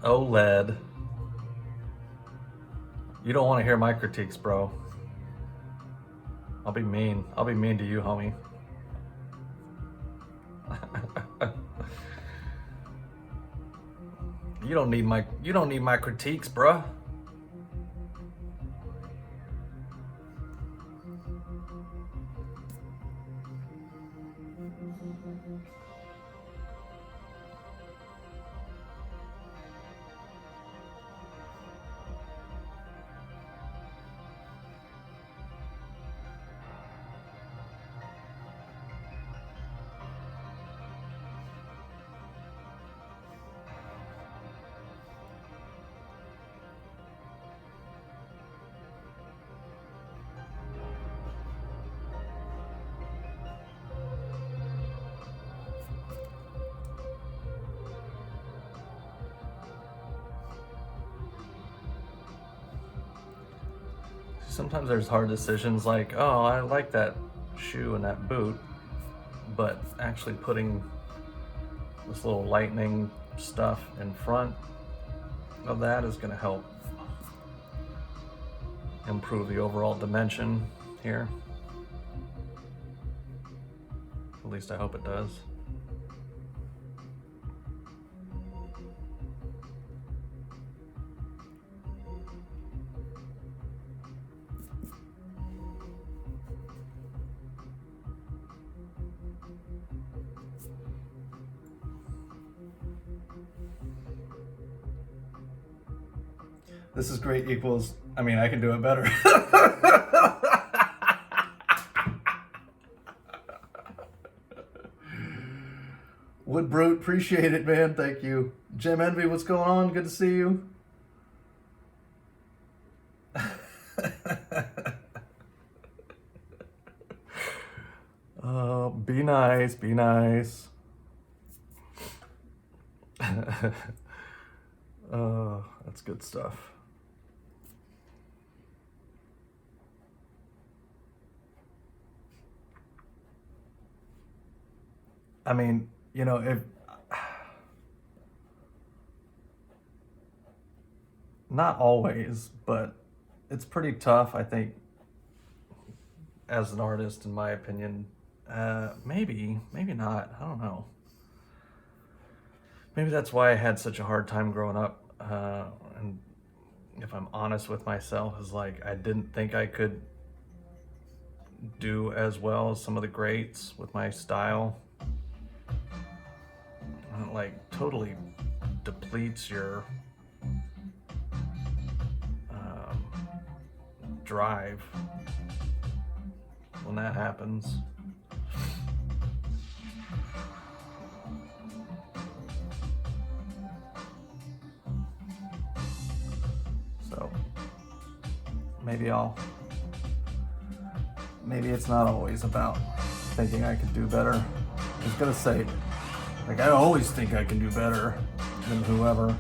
OLED. You don't want to hear my critiques, bro. I'll be mean. I'll be mean to you, homie. You don't need my critiques, bruh. sometimes there's hard decisions like, oh, I like that shoe and that boot, but actually putting this little lightning stuff in front of that is going to help improve the overall dimension here. At least I hope it does. This is great equals, I mean, I can do it better. Wood Brute, appreciate it, man. Thank you. Jim Envy, what's going on? Good to see you. Be nice, be nice. That's good stuff. I mean, you know, if not always, but it's pretty tough, I think, as an artist, in my opinion. Maybe not. I don't know. Maybe that's why I had such a hard time growing up. And if I'm honest with myself, is like I didn't think I could do as well as some of the greats with my style. And it like totally depletes your drive when that happens. So maybe it's not always about thinking I could do better. I was gonna say, like, I always think I can do better than whoever,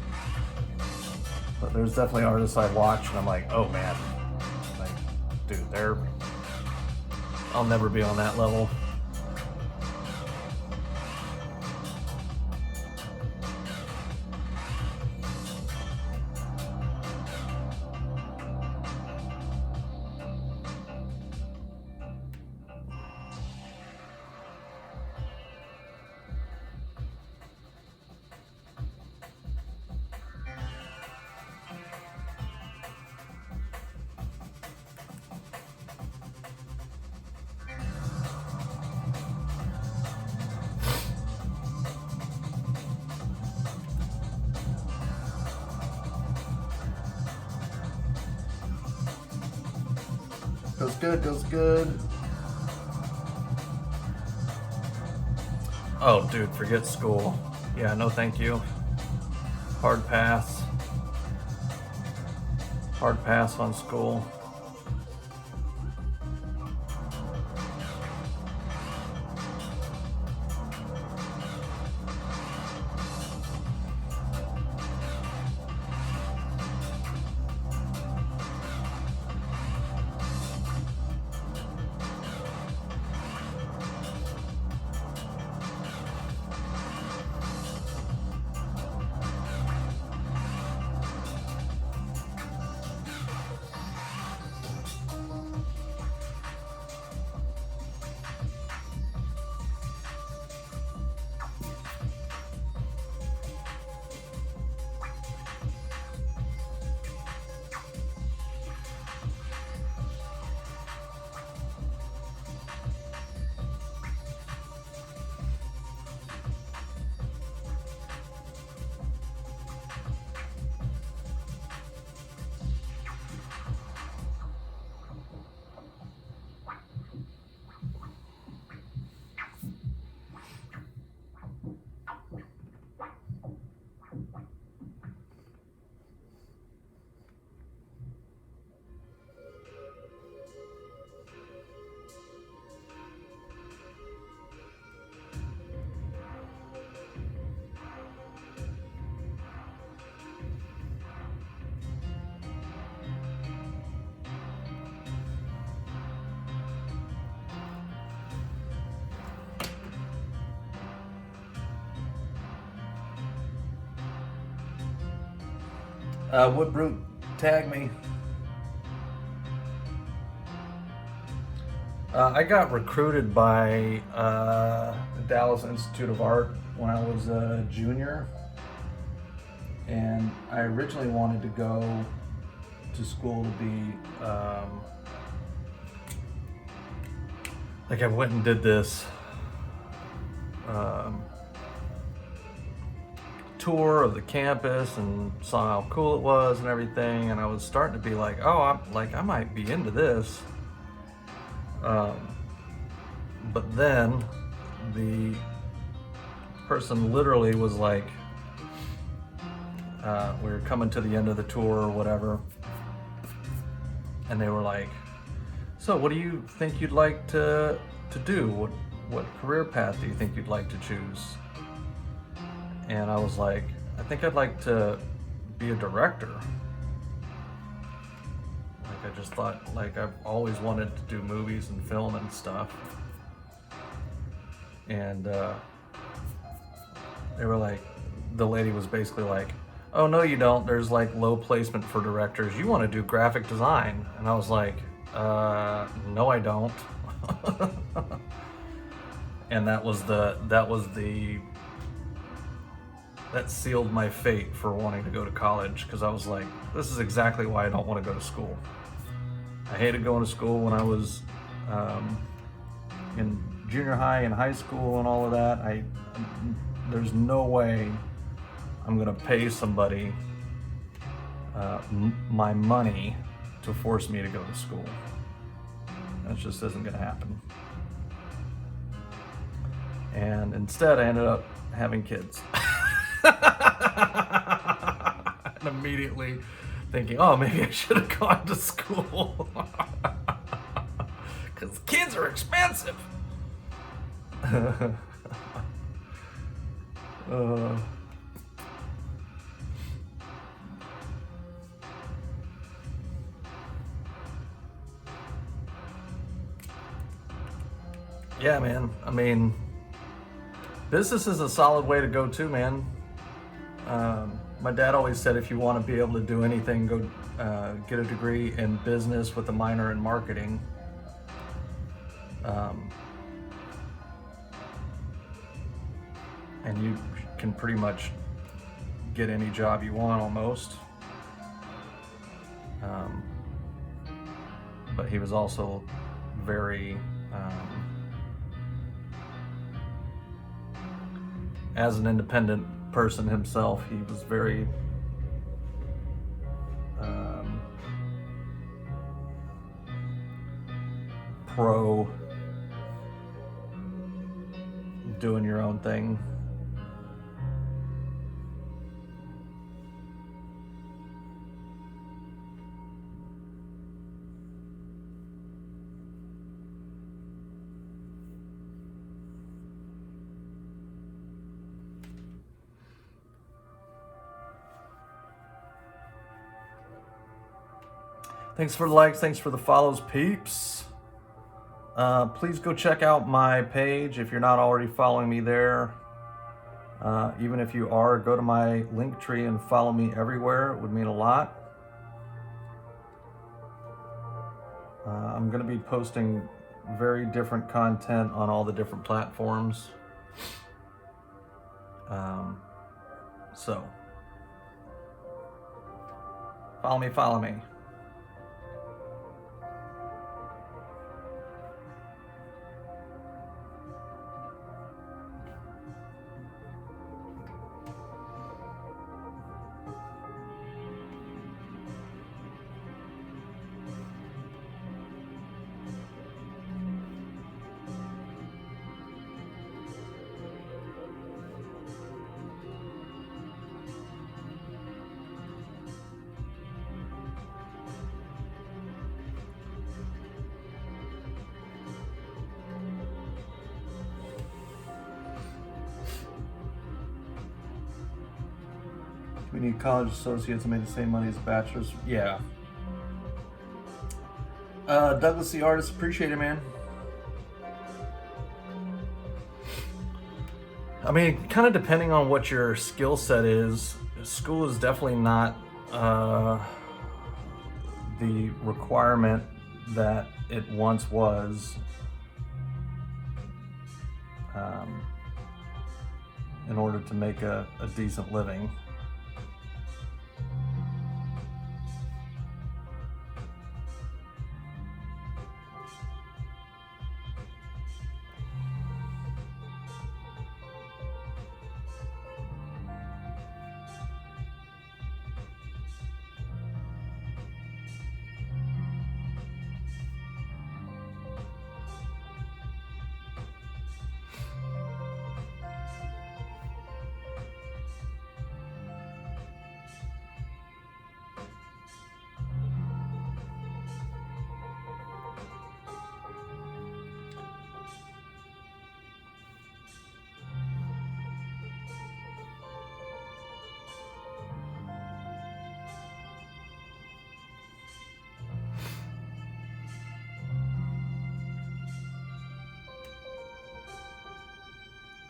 but there's definitely artists I watch and I'm like, oh man, like, dude, I'll never be on that level. Goes good. Oh, dude, forget school. Yeah, no thank you. Hard pass. Hard pass on school. Woodbrute, tag me. I got recruited by the Dallas Institute of Art when I was a junior, and I originally wanted to go to school to be like, I went and did this tour of the campus and saw how cool it was and everything, and I was starting to be like, oh, I might be into this. But then the person literally was like, we were coming to the end of the tour or whatever, and they were like, so what do you think you'd like to do? What career path do you think you'd like to choose? And I was like, I think I'd like to be a director. Like, I just thought, like, I've always wanted to do movies and film and stuff. And they were like, the lady was basically like, oh, no, you don't. There's like low placement for directors. You want to do graphic design. And I was like, no, I don't. And that sealed my fate for wanting to go to college, because I was like, this is exactly why I don't want to go to school. I hated going to school when I was in junior high and high school and all of that. There's no way I'm gonna pay somebody my money to force me to go to school. That just isn't gonna happen. And instead I ended up having kids. And immediately thinking, oh, maybe I should have gone to school. Because kids are expensive. Yeah, man. I mean, business is a solid way to go too, man. My dad always said, if you want to be able to do anything, go get a degree in business with a minor in marketing. And you can pretty much get any job you want almost. But he was also very, as an independent person himself, he was very pro doing your own thing. Thanks for the likes, thanks for the follows, peeps. Please go check out my page if you're not already following me there. Even if you are, go to my link tree and follow me everywhere. It would mean a lot. I'm going to be posting very different content on all the different platforms. So, follow me. We need college associates that made the same money as bachelors. Yeah. Douglas the artist, appreciate it, man. I mean, kind of depending on what your skill set is, school is definitely not the requirement that it once was in order to make a decent living.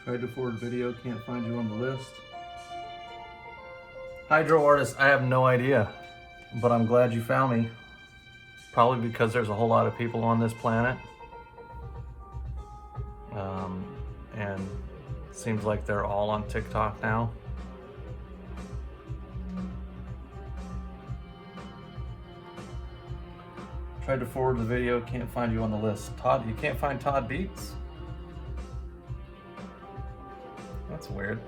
Tried to forward video, can't find you on the list. Hydro Artist, I have no idea, but I'm glad you found me. Probably because there's a whole lot of people on this planet. And it seems like they're all on TikTok now. Tried to forward the video, can't find you on the list. Todd, you can't find Todd Beats? That's weird.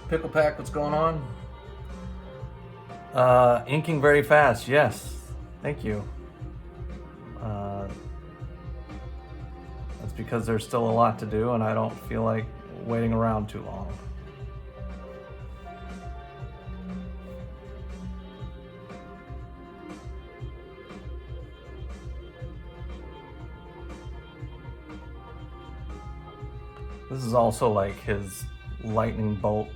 Pickle Pack, what's going on? Inking very fast, yes. Thank you. That's because there's still a lot to do and I don't feel like waiting around too long. This is also like his lightning bolt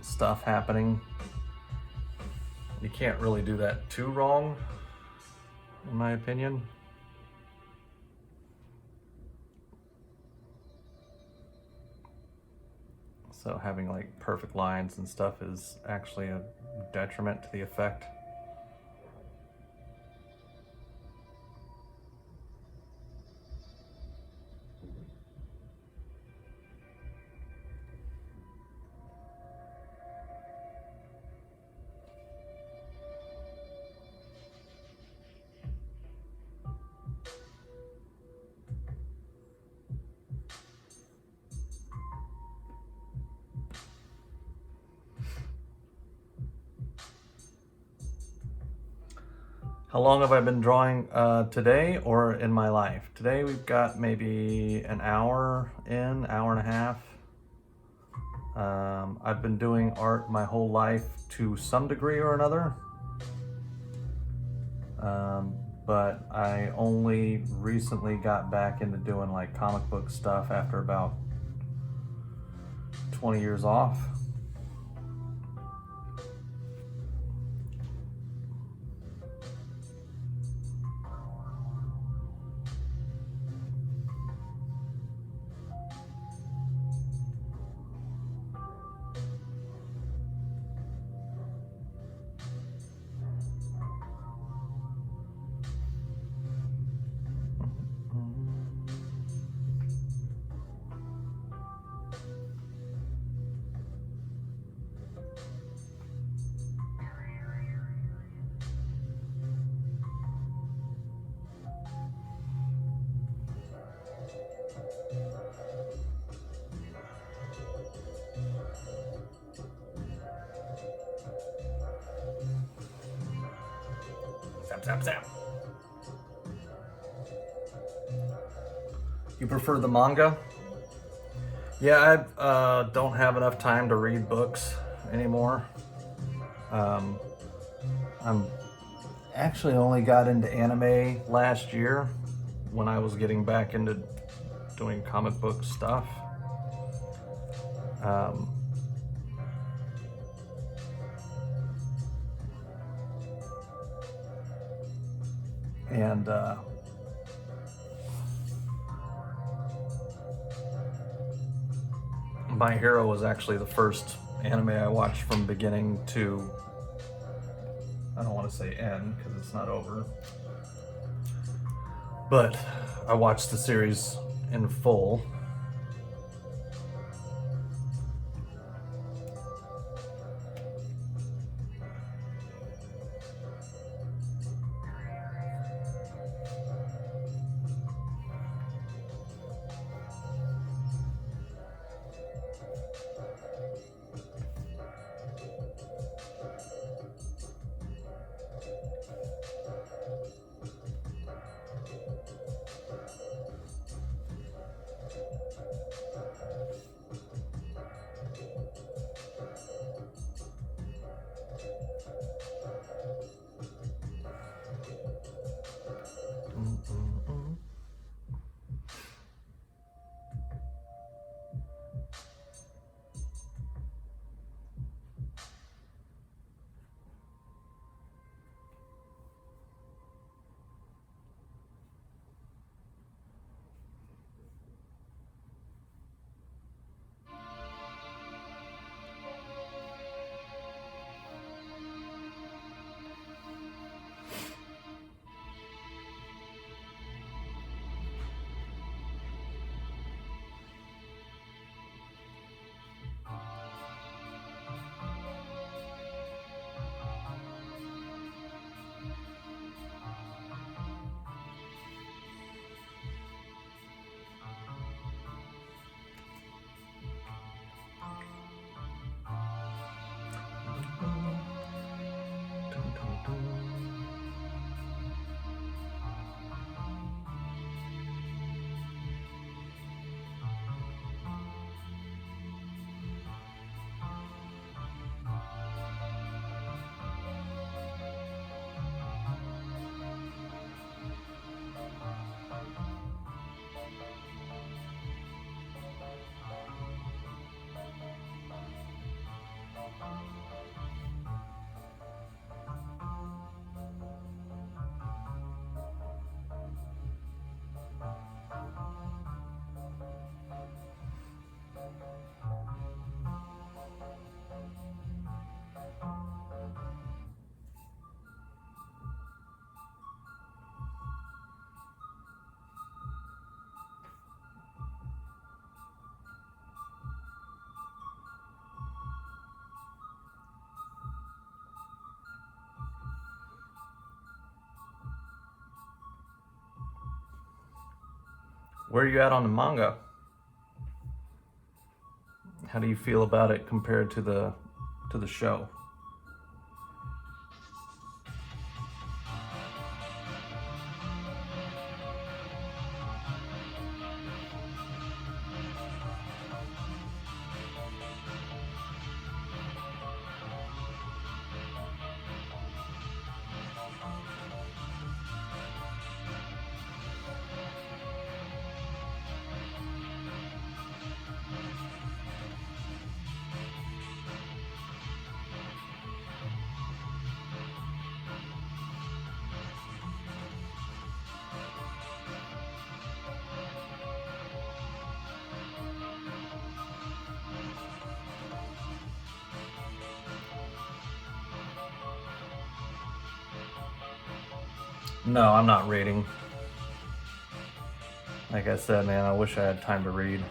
stuff happening. You can't really do that too wrong, in my opinion. So having like perfect lines and stuff is actually a detriment to the effect. How long have I been drawing today or in my life? Today we've got maybe an hour in, hour and a half. I've been doing art my whole life to some degree or another. But I only recently got back into doing like comic book stuff after about 20 years off. Zap, zap. You prefer the manga? Yeah, I don't have enough time to read books anymore. I'm actually only got into anime last year when I was getting back into doing comic book stuff. And My Hero was actually the first anime I watched from beginning to, I don't want to say end because it's not over, but I watched the series in full. Where are you at on the manga? How do you feel about it compared to the show? No, I'm not reading. Like I said, man, I wish I had time to read.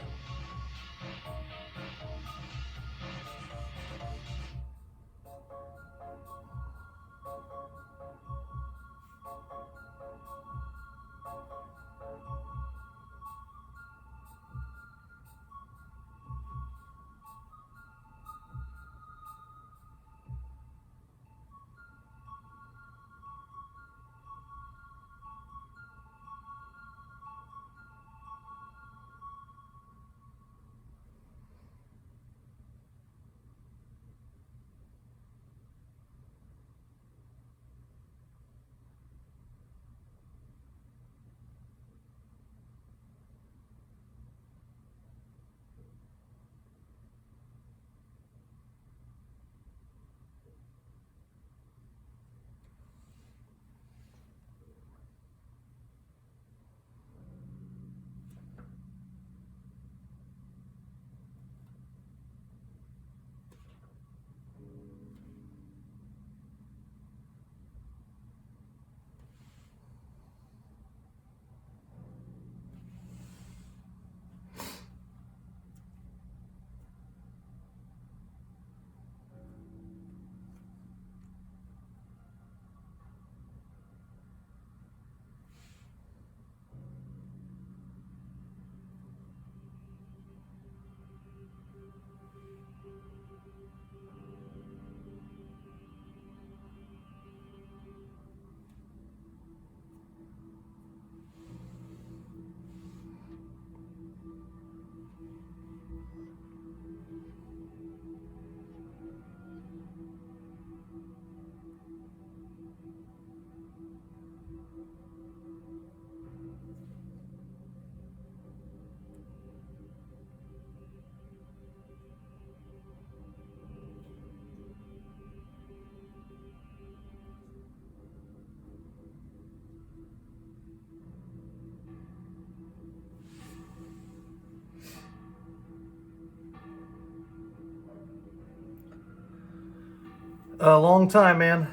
A long time, man.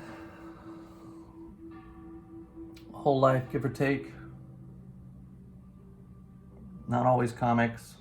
Whole life, give or take. Not always comics.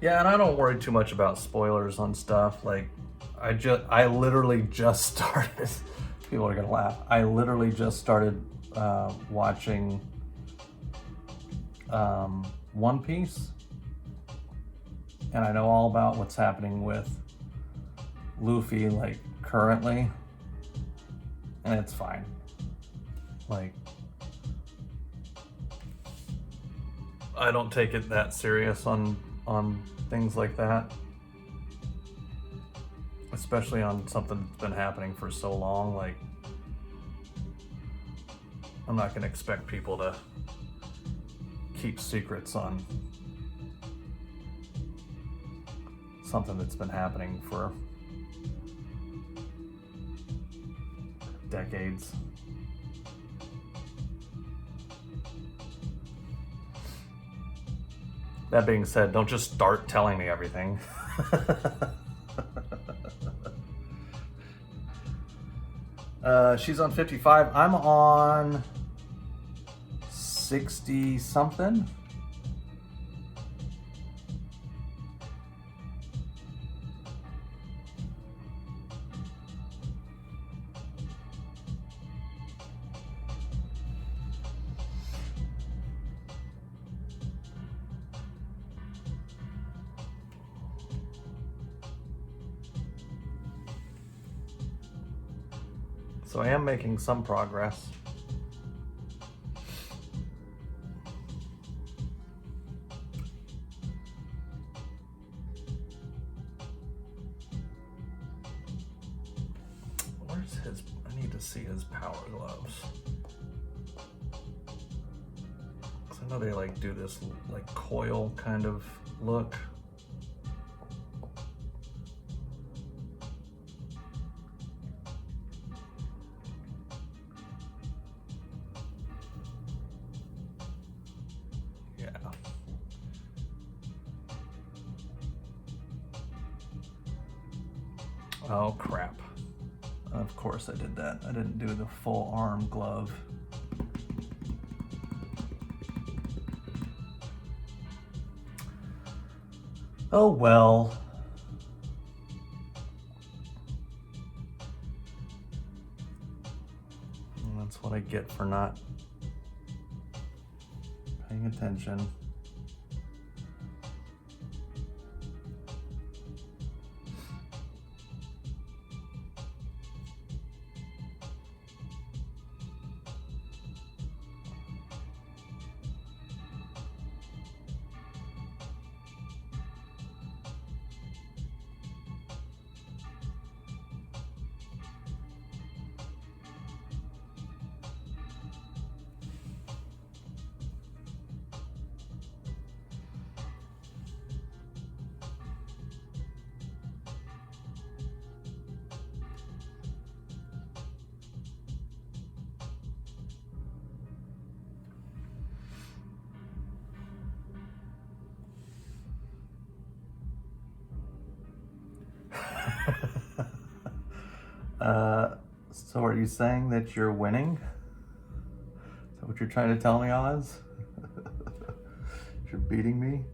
Yeah, and I don't worry too much about spoilers on stuff. Like, I literally just started. People are gonna laugh. I literally just started watching One Piece, and I know all about what's happening with Luffy, like currently, and it's fine. Like, I don't take it that serious on things like that, especially on something that's been happening for so long. Like, I'm not gonna expect people to keep secrets on something that's been happening for decades. That being said, don't just start telling me everything. She's on 55. I'm on 60 something. So I am making some progress. Where's his? I need to see his power gloves. 'Cause I know they like do this like coil kind of look. Oh crap. Of course I did that. I didn't do the full arm glove. Oh well. And that's what I get for not paying attention. So are you saying that you're winning? Is that what you're trying to tell me, Oz? You're beating me?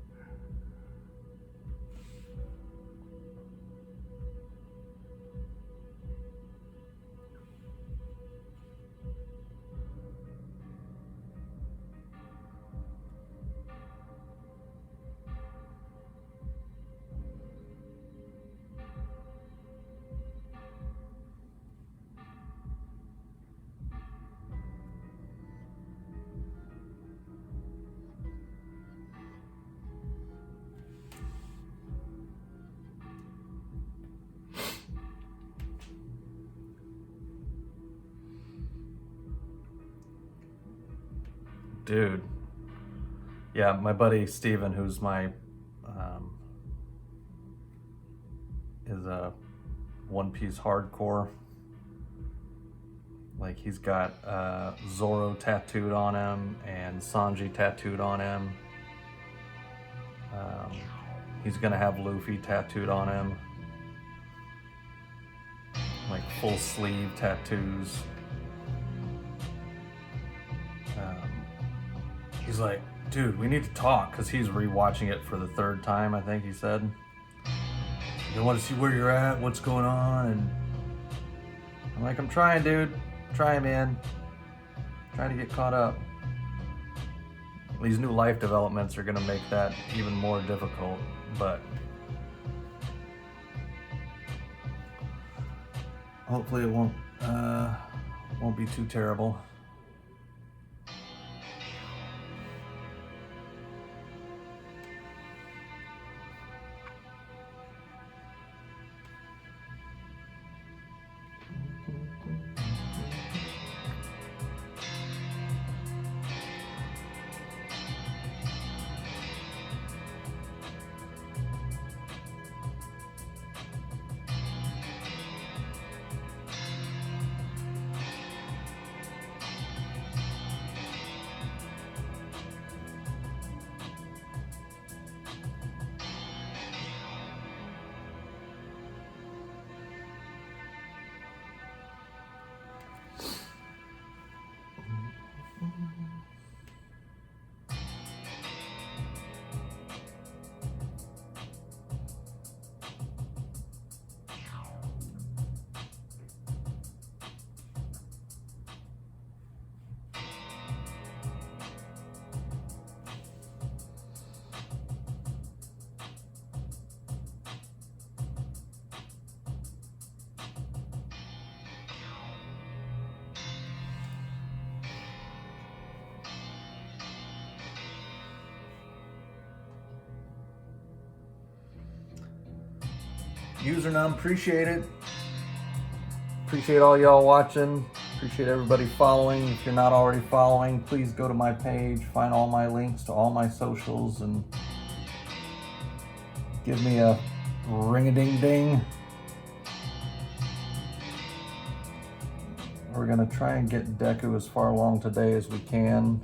Dude. Yeah, my buddy Steven, who's my is a One Piece hardcore. Like, he's got Zoro tattooed on him and Sanji tattooed on him. He's gonna have Luffy tattooed on him. Like, full sleeve tattoos. He's like, dude, we need to talk, because he's rewatching it for the third time, I think he said. I want to see where you're at, what's going on, and I'm like, I'm trying, dude. Trying, man. Trying to get caught up. These new life developments are going to make that even more difficult, but hopefully it won't be too terrible. Username, appreciate it. Appreciate all y'all watching. Appreciate everybody following. If you're not already following, please go to my page, find all my links to all my socials, and give me a ring-a-ding-ding. We're gonna try and get Deku as far along today as we can.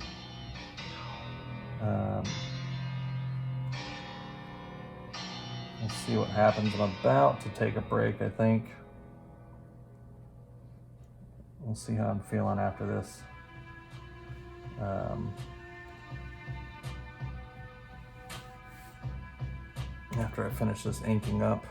We'll see what happens. I'm about to take a break, I think. We'll see how I'm feeling after this. After I finish this inking up.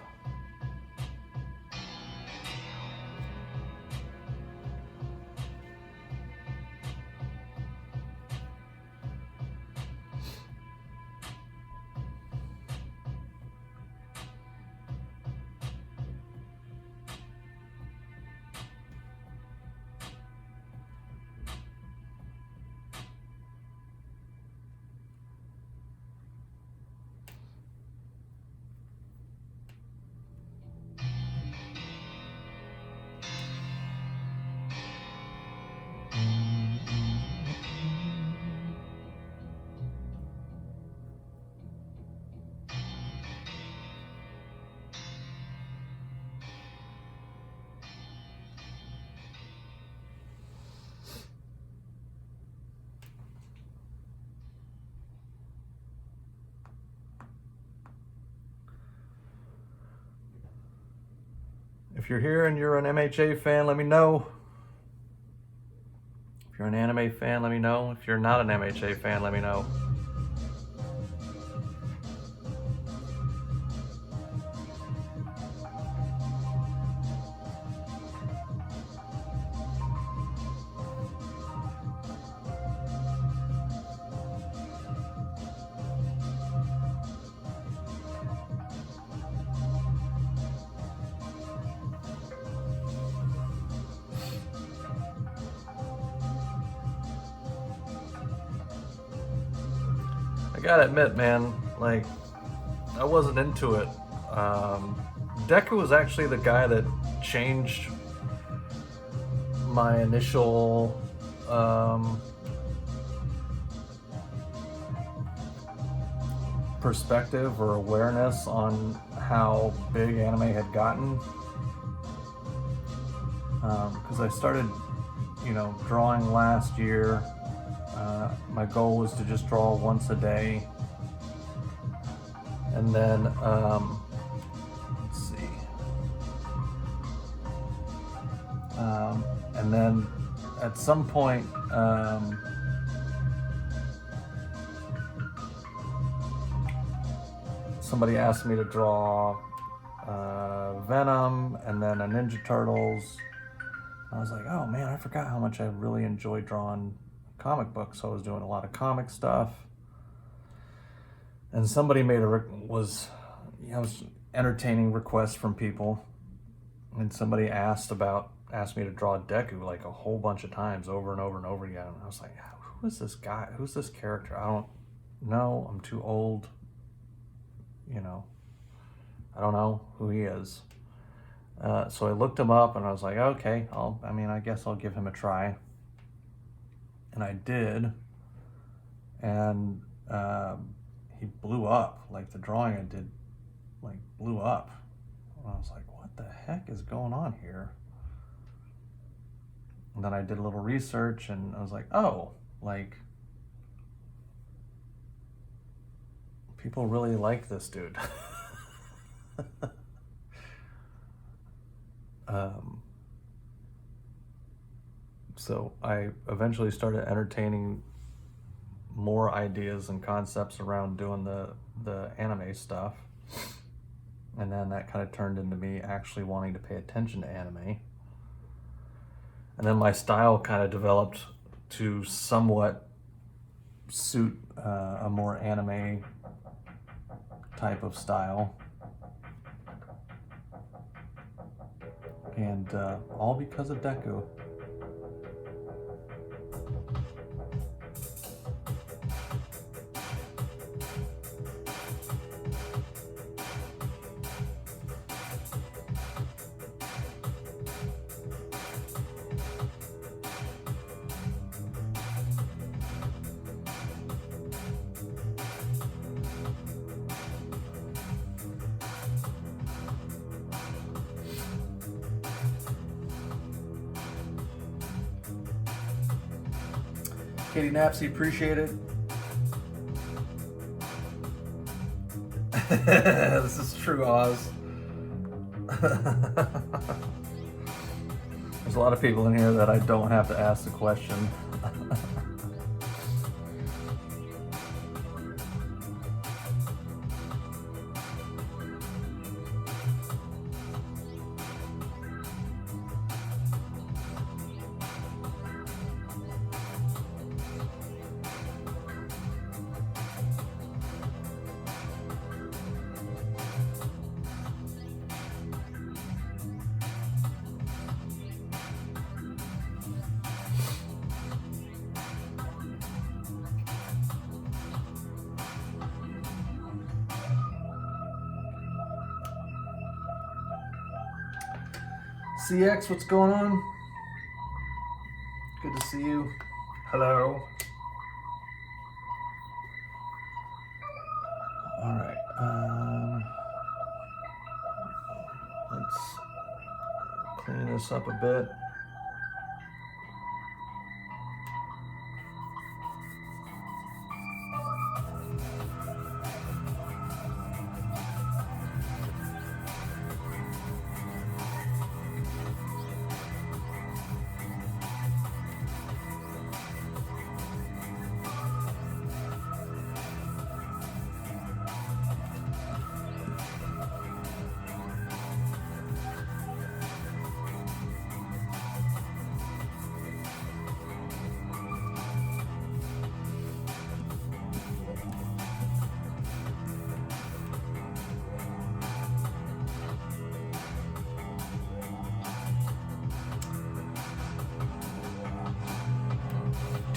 If you're here and you're an MHA fan, let me know. If you're an anime fan, let me know. If you're not an MHA fan, let me know. I gotta admit, man, like, I wasn't into it. Deku was actually the guy that changed my initial perspective or awareness on how big anime had gotten. Because I started, drawing last year. My goal was to just draw once a day. And then, let's see. And then at some point, somebody asked me to draw Venom and then a Ninja Turtles. I was like, oh man, I forgot how much I really enjoy drawing comic books. So I was doing a lot of comic stuff. And somebody was entertaining requests from people. And somebody asked me to draw Deku like a whole bunch of times over and over and over again. And I was like, who is this guy? Who's this character? I don't know. I'm too old. I don't know who he is. So I looked him up and I was like, okay, I guess I'll give him a try. And I did. And he blew up. Like the drawing I did, blew up. And I was like, what the heck is going on here? And then I did a little research and I was like, oh, people really like this dude. So I eventually started entertaining more ideas and concepts around doing the anime stuff. And then that kind of turned into me actually wanting to pay attention to anime. And then my style kind of developed to somewhat suit a more anime type of style. And all because of Deku. Katie Napsy, appreciate it. This is true, Oz. There's a lot of people in here that I don't have to ask the question. CX, what's going on? Good to see you. Hello. All right. Let's clean this up a bit.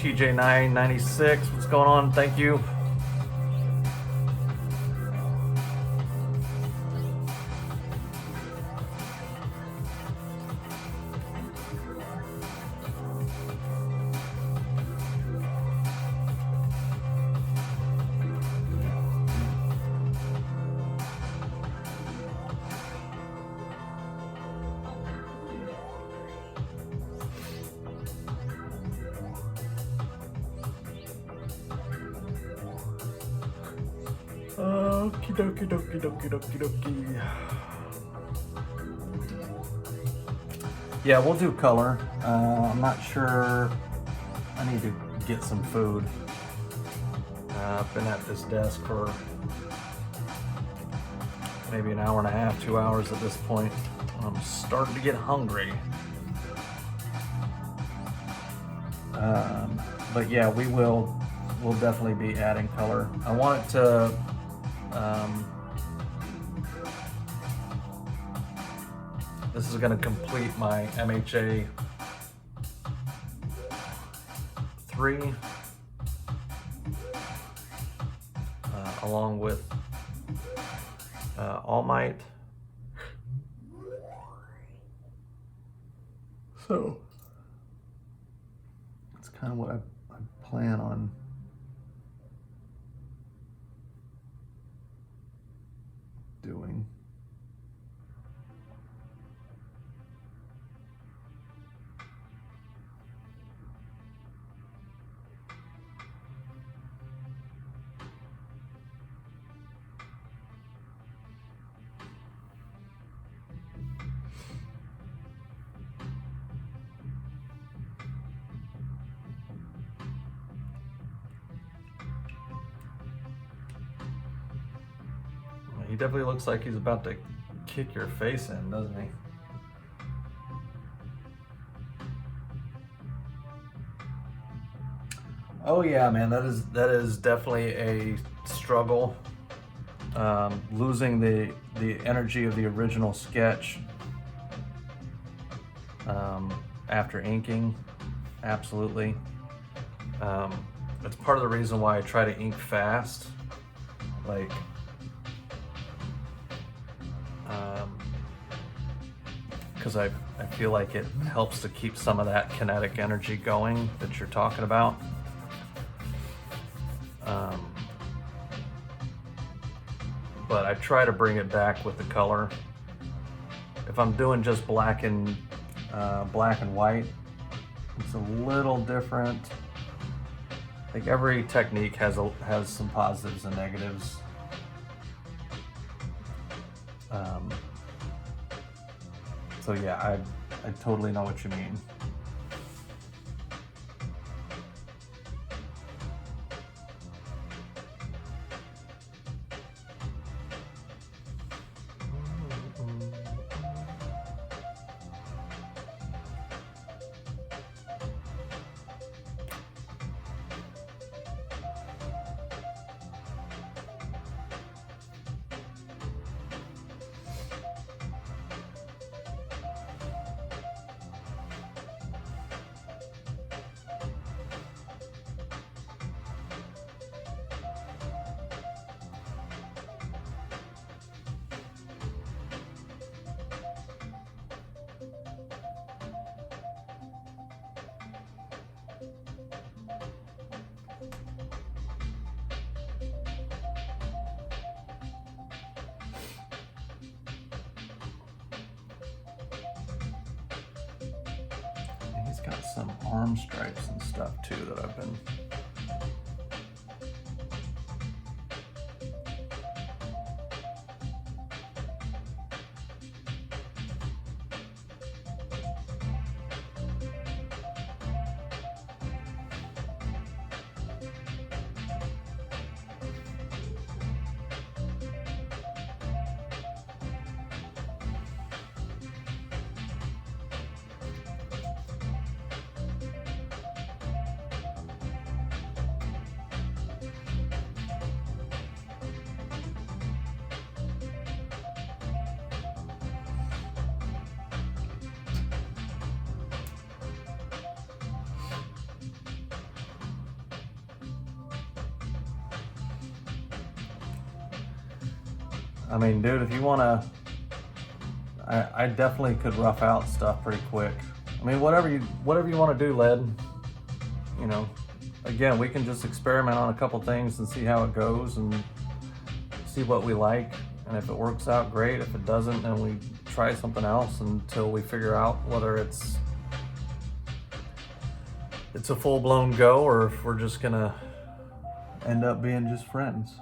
TJ996, what's going on? Thank you. Okie dokie dokie dokie dokie dokie. Yeah, we'll do color. I'm not sure. I need to get some food. I've been at this desk for maybe an hour and a half, 2 hours at this point. I'm starting to get hungry. But yeah, we'll definitely be adding color. I want it to this is going to complete my MHA 3 along with All Might. So that's kind of what I plan on doing. He definitely looks like he's about to kick your face in, doesn't he? Oh yeah, man, that is definitely a struggle. Losing the energy of the original sketch after inking, absolutely. It's part of the reason why I try to ink fast, like. Because I feel like it helps to keep some of that kinetic energy going that you're talking about. But I try to bring it back with the color. If I'm doing just black and white, it's a little different. I think every technique has some positives and negatives. So yeah, I totally know what you mean. Got some arm stripes and stuff too that I've been I mean, dude, if you wanna, I definitely could rough out stuff pretty quick. I mean, whatever you want to do, Led. You know, again, we can just experiment on a couple things and see how it goes and see what we like. And if it works out, great. If it doesn't, then we try something else until we figure out whether it's a full-blown go or if we're just gonna end up being just friends.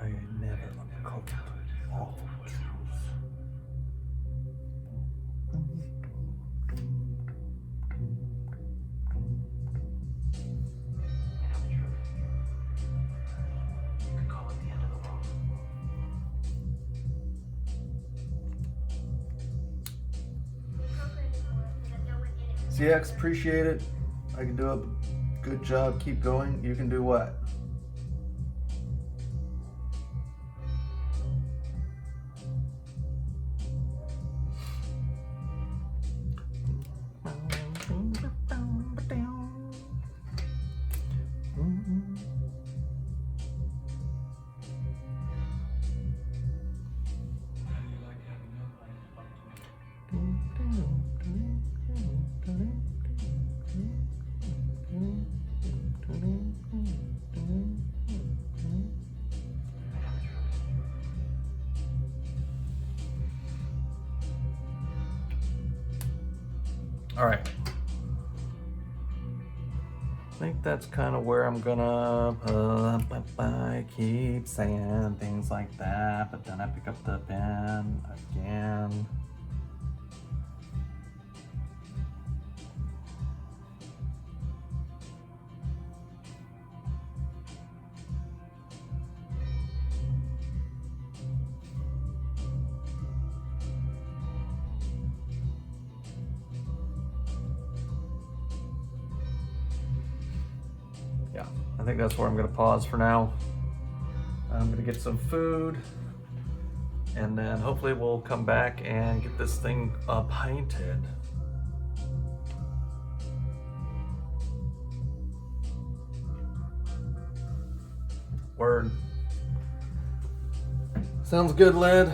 I never uncovered all the truth. You could call it the end of the world. CX, appreciate it. I can do a good job. Keep going. You can do what? All right. I think that's kind of where I'm gonna I keep saying things like that, but then I pick up the pen again. Yeah, I think that's where I'm gonna pause for now. I'm gonna get some food and then hopefully we'll come back and get this thing painted. Word. Sounds good, Led.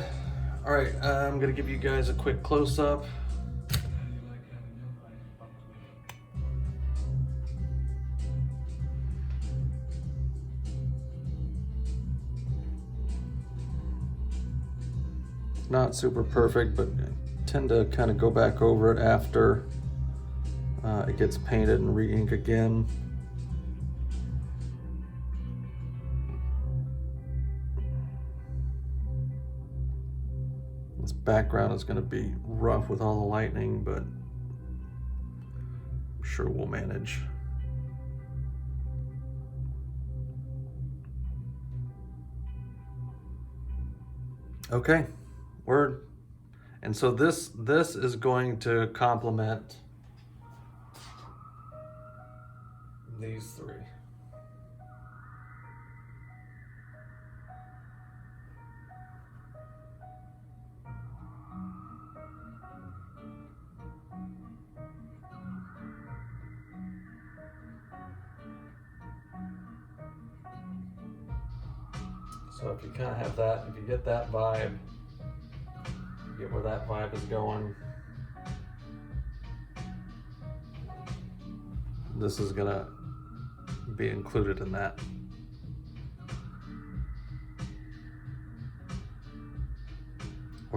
All right, I'm gonna give you guys a quick close-up. Not super perfect, but I tend to kind of go back over it after it gets painted and re-ink again. This background is going to be rough with all the lightning, but I'm sure we'll manage. Okay. Word. And so this is going to complement these three. So if you kind of have that, if you get that vibe, get where that vibe is going, this is gonna be included in that.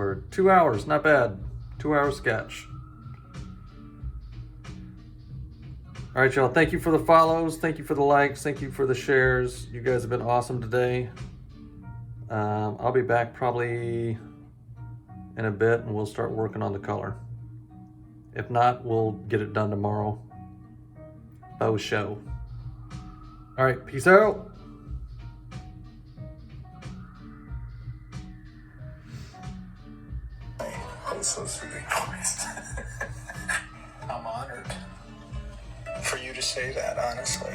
Or 2 hours, not bad. 2-hour sketch. All right, y'all. Thank you for the follows. Thank you for the likes. Thank you for the shares. You guys have been awesome today. I'll be back probably in a bit and we'll start working on the color. If not, we'll get it done tomorrow. Bow show. All right, peace out. I'm so sweet. I'm honored for you to say that, honestly.